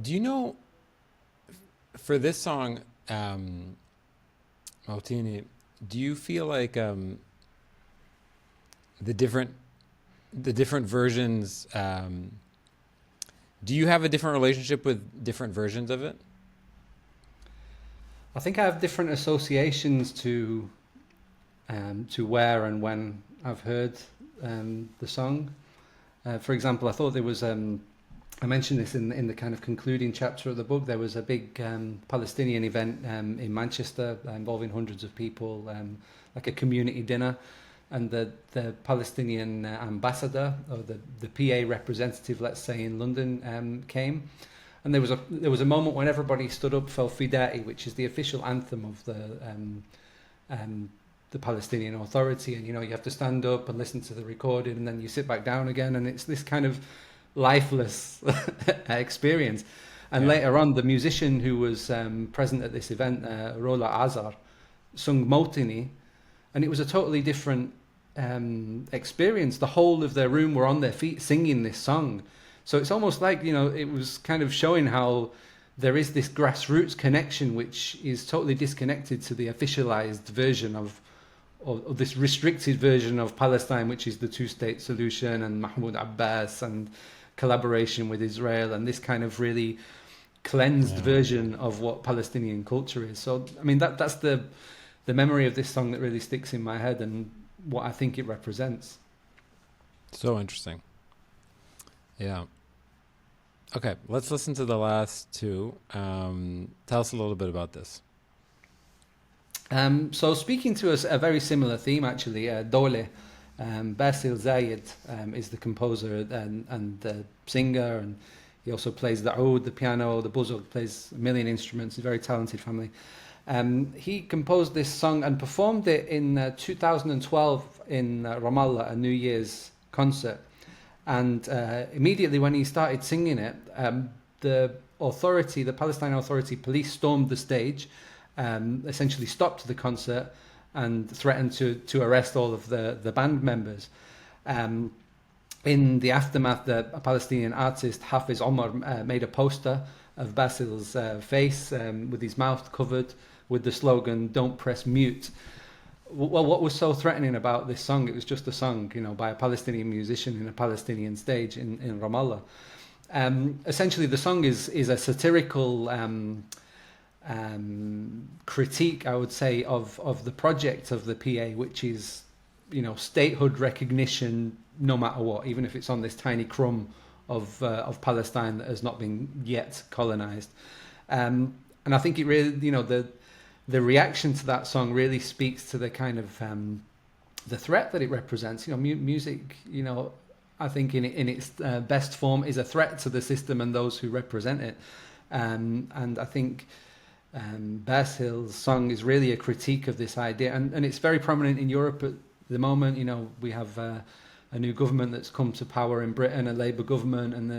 Do you know, for this song, Mautini, do you feel like the different versions, do you have a different relationship with different versions of it? I think I have different associations to where and when I've heard the song. For example, I thought there was I mentioned this in the kind of concluding chapter of the book. There was a big Palestinian event in Manchester involving hundreds of people, like a community dinner, and the Palestinian ambassador or the PA representative, let's say, in London came. And there was a moment when everybody stood up for Fidai, which is the official anthem of the Palestinian Authority. And you have to stand up and listen to the recording, and then you sit back down again, and it's this kind of lifeless experience. And later on, the musician who was present at this event, Rola Azar, sung Motini, and it was a totally different experience. The whole of their room were on their feet singing this song. So it's almost like, it was kind of showing how there is this grassroots connection which is totally disconnected to the officialized version of this restricted version of Palestine, which is the two-state solution and Mahmoud Abbas and collaboration with Israel and this kind of really cleansed version of what Palestinian culture is. So, I mean, that's the memory of this song that really sticks in my head and what I think it represents. So interesting. Yeah. Okay, let's listen to the last two. Tell us a little bit about this. So speaking to us, a very similar theme actually, Doleh, Basil Zayed is the composer and the singer, and he also plays the oud, the piano, the buzuk, plays a million instruments. He's a very talented family. He composed this song and performed it in 2012 in Ramallah, a New Year's concert. And immediately when he started singing it, the Palestinian Authority police stormed the stage, essentially stopped the concert and threatened to arrest all of the band members. In the aftermath, a Palestinian artist, Hafiz Omar, made a poster of Basil's face with his mouth covered with the slogan, "Don't press mute." Well, what was so threatening about this song? It was just a song, by a Palestinian musician in a Palestinian stage in Ramallah. Essentially, the song is a satirical critique, I would say, of the project of the PA, which is, statehood recognition, no matter what, even if it's on this tiny crumb of Palestine that has not been yet colonized. And I think it really, the reaction to that song really speaks to the kind of the threat that it represents. Music, I think in its best form is a threat to the system and those who represent it. And I think Basil's song is really a critique of this idea, and it's very prominent in Europe at the moment. We have a new government that's come to power in Britain, a Labour government, and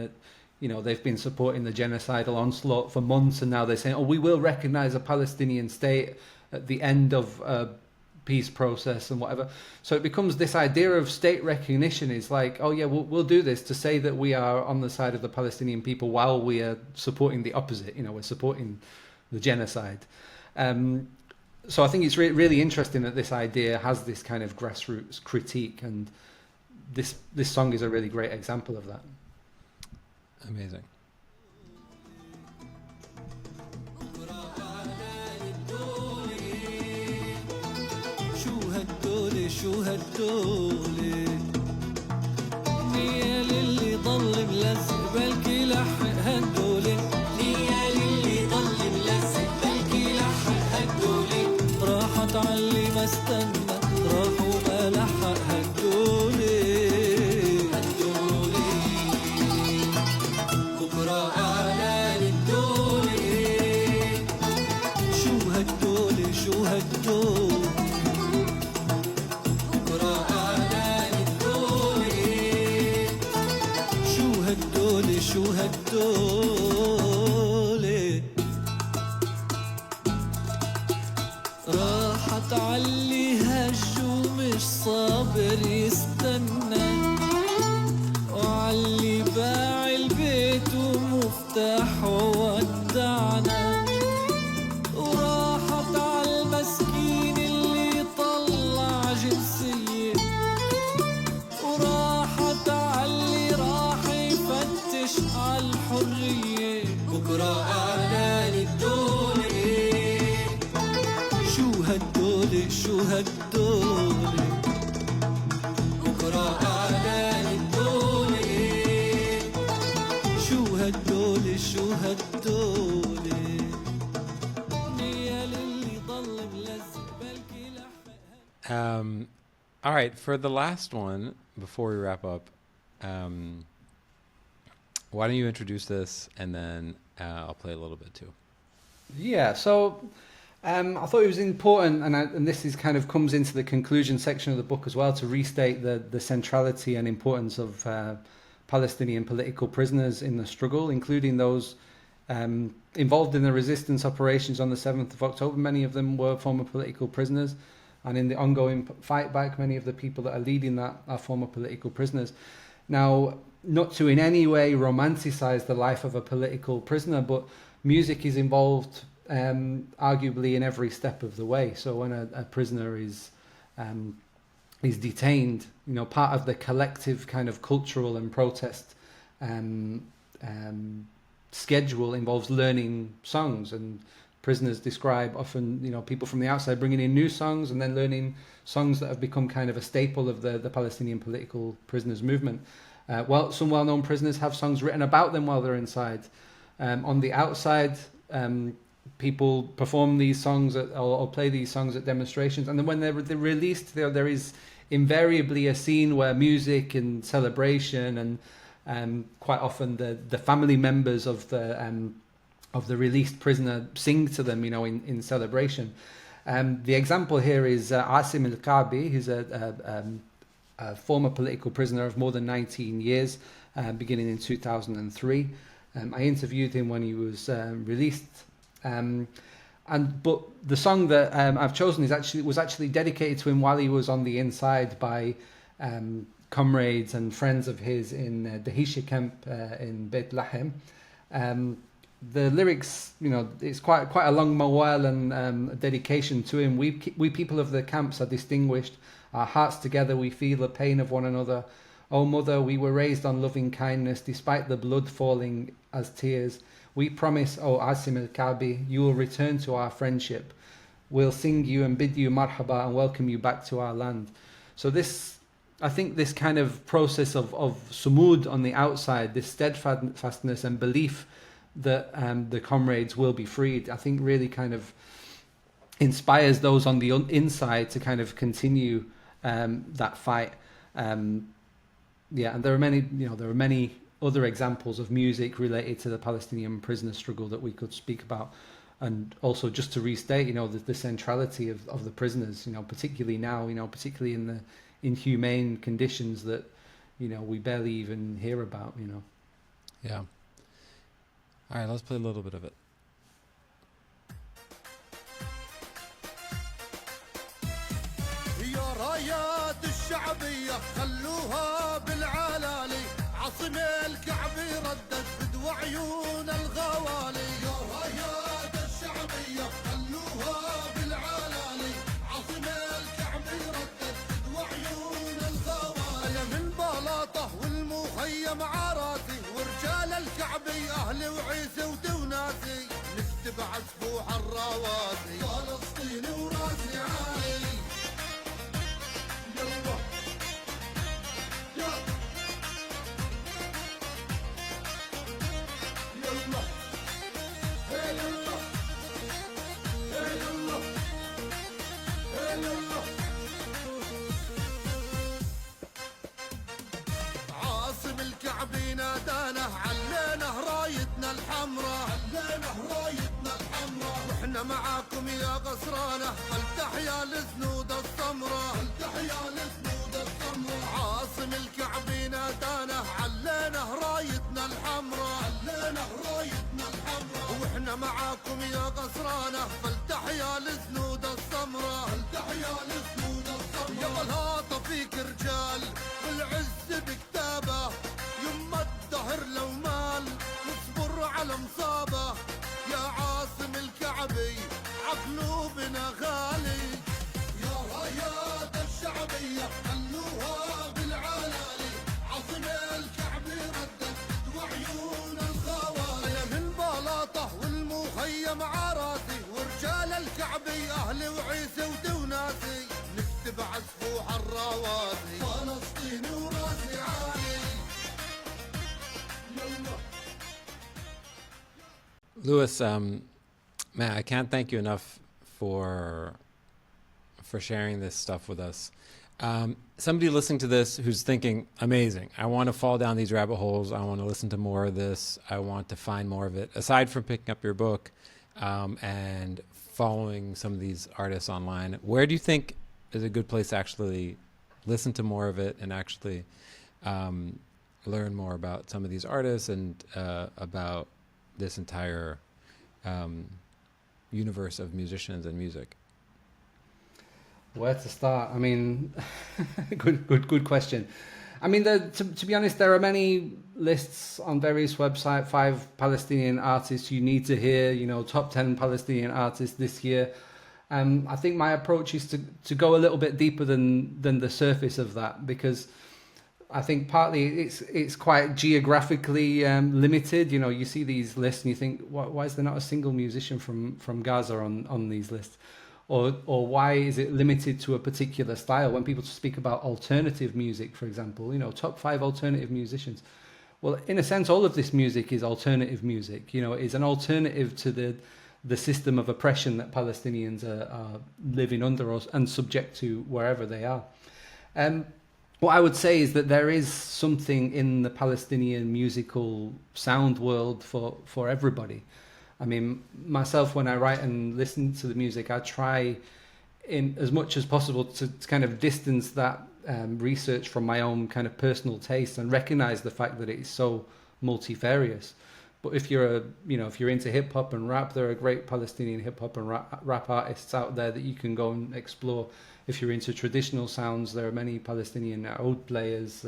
they've been supporting the genocidal onslaught for months, and now they're saying, we will recognise a Palestinian state at the end of a peace process and whatever. So it becomes this idea of state recognition is like, we'll do this to say that we are on the side of the Palestinian people while we are supporting the opposite. We're supporting the genocide. So I think it's really interesting that this idea has this kind of grassroots critique, and this song is a really great example of that. Amazing. شو هالدولة نيال اللي ضل ملزق بلكي لحق هالدولة نيال اللي ضل ملزق بلكي لحق هالدولة راحت علي ما استنى راح وما لحق هالدولة هالدولة بكرة أعلان الدولة شو هالدولة شو هالدولة شو هالدولة راحت علي هجو مش صابر يستنى وعلي باع البيت ومفتاحه هالدولة بكرة أعلان الدولة شو هالدولة شو هالدولة نيال اللي ضل ملزق بلكي لحق. All right, for the last one, before we wrap up, why don't you introduce this, and then I'll play a little bit too. Yeah, so I thought it was important, and this is kind of comes into the conclusion section of the book as well, to restate the centrality and importance of Palestinian political prisoners in the struggle, including those involved in the resistance operations on the 7th of October. Many of them were former political prisoners, and in the ongoing fight back, many of the people that are leading that are former political prisoners. Now, not to in any way romanticize the life of a political prisoner, but music is involved arguably in every step of the way. So when a prisoner is detained, you know, part of the collective kind of cultural and protest schedule involves learning songs, and prisoners describe often, you know, people from the outside bringing in new songs and then learning songs that have become kind of a staple of the Palestinian political prisoners movement. Well, some well-known prisoners have songs written about them while they're inside. On the outside, people perform these songs or play these songs at demonstrations, and then when they're released, there is invariably a scene where music and celebration and quite often the family members of the released prisoner sing to them, you know, in celebration. The example here is Al-Kaabi, who's a former political prisoner of more than 19 years, beginning in 2003. I interviewed him when he was released, but the song that I've chosen was actually dedicated to him while he was on the inside by comrades and friends of his in the Hisha camp in Beit Lahem. The lyrics, you know, it's quite a long mawal and a dedication to him. We people of the camps are distinguished. Our hearts together, we feel the pain of one another. O mother, we were raised on loving kindness, despite the blood falling as tears. We promise, O Al-Kaabi, you will return to our friendship. We'll sing you and bid you marhaba and welcome you back to our land. So I think this kind of process of sumud on the outside, this steadfastness and belief that the comrades will be freed, I think really kind of inspires those on the inside to kind of continue that fight. And there are many other examples of music related to the Palestinian prisoner struggle that we could speak about. And also just to restate, you know, the centrality of the prisoners, you know, particularly now, you know, particularly in the inhumane conditions that, you know, we barely even hear about, you know. Yeah. All right, let's play a little bit of it. يا رايات الشعبية خلوها بالعلالي عاصم الكعبي ردت بدو عيون الغوالي يا رايات الشعبية خلوها بالعلالي عاصم الكعبي ردت بدو عيون الغوالي أنا من بلاطة والمخيم عراسي ورجال الكعبي أهلي وعيسى ودوناسي نكتب عزفوح الرواسي فلسطيني وراسي عالي عاصم الكعبي نادانه علينا رايتنا الحمراء واحنا معاكم يا غسرانه فلتحيا الزنود السمراء عاصم الكعبي نادانه علينا رايتنا الحمراء واحنا معاكم يا غسرانه فلتحيا الزنود السمراء يا الهاطة فيك رجال والعز بكتابه يما الدهر لو مال نصبر على مصابه يا عاصم الكعبي عقلوبنا غالي يا رايات الشعبية خلوها بالعلالي عاصم الكعبي ردت وعيون الخوالي أنا من بلاطة والمخيم عراسي ورجال الكعبي أهلي وعيسى ودوناسي الرواسي فلسطيني وراسي عالي. Louis, man, I can't thank you enough for sharing this stuff with us. Somebody listening to this who's thinking, amazing, I want to fall down these rabbit holes. I want to listen to more of this. I want to find more of it. Aside from picking up your book and following some of these artists online, where do you think is a good place to actually listen to more of it and actually learn more about some of these artists and about this entire universe of musicians and music? Where to start? I mean, good question. I mean, to be honest, there are many lists on various websites. 5 Palestinian artists you need to hear. You know, top 10 Palestinian artists this year. I think my approach is to go a little bit deeper than the surface of that, because I think partly it's quite geographically limited. You know, you see these lists and you think, why is there not a single musician from Gaza on these lists? Or why is it limited to a particular style? When people speak about alternative music, for example, you know, top 5 alternative musicians. Well, in a sense, all of this music is alternative music. You know, it's an alternative to the system of oppression that Palestinians are living under and subject to wherever they are. What I would say is that there is something in the Palestinian musical sound world for everybody. I mean, myself, when I write and listen to the music, I try in as much as possible to kind of distance that research from my own kind of personal taste and recognize the fact that it's so multifarious. But if you're into hip hop and rap, there are great Palestinian hip hop and rap artists out there that you can go and explore. If you're into traditional sounds, there are many Palestinian oud players,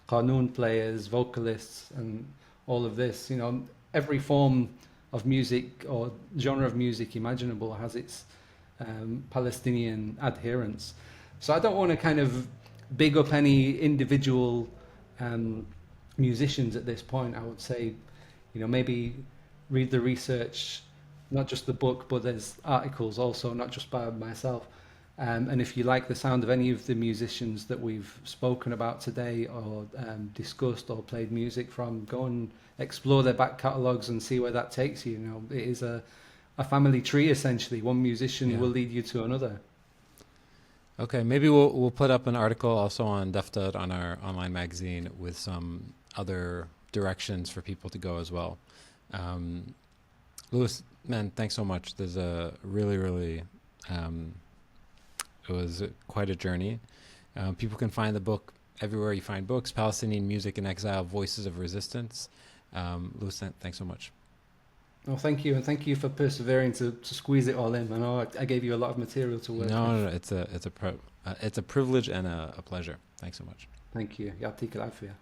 qanun players, vocalists, and all of this. You know, every form of music or genre of music imaginable has its Palestinian adherents. So I don't want to kind of big up any individual musicians at this point. I would say, you know, maybe read the research, not just the book, but there's articles also, not just by myself. And if you like the sound of any of the musicians that we've spoken about today or discussed or played music from, go and explore their back catalogues and see where that takes you. You know, it is a family tree, essentially. One musician will lead you to another. Okay, maybe we'll put up an article also on Daftar on our online magazine with some other directions for people to go as well. Louis, man, thanks so much. There's a really it was quite a journey. People can find the book everywhere you find books: Palestinian Music in Exile, Voices of Resistance. Louis, thanks so much. Oh, thank you, and thank you for persevering to squeeze it all in. I know I gave you a lot of material to work with. No, it's a privilege and a pleasure. Thanks so much. Thank you. Ya'tik al-afiyah.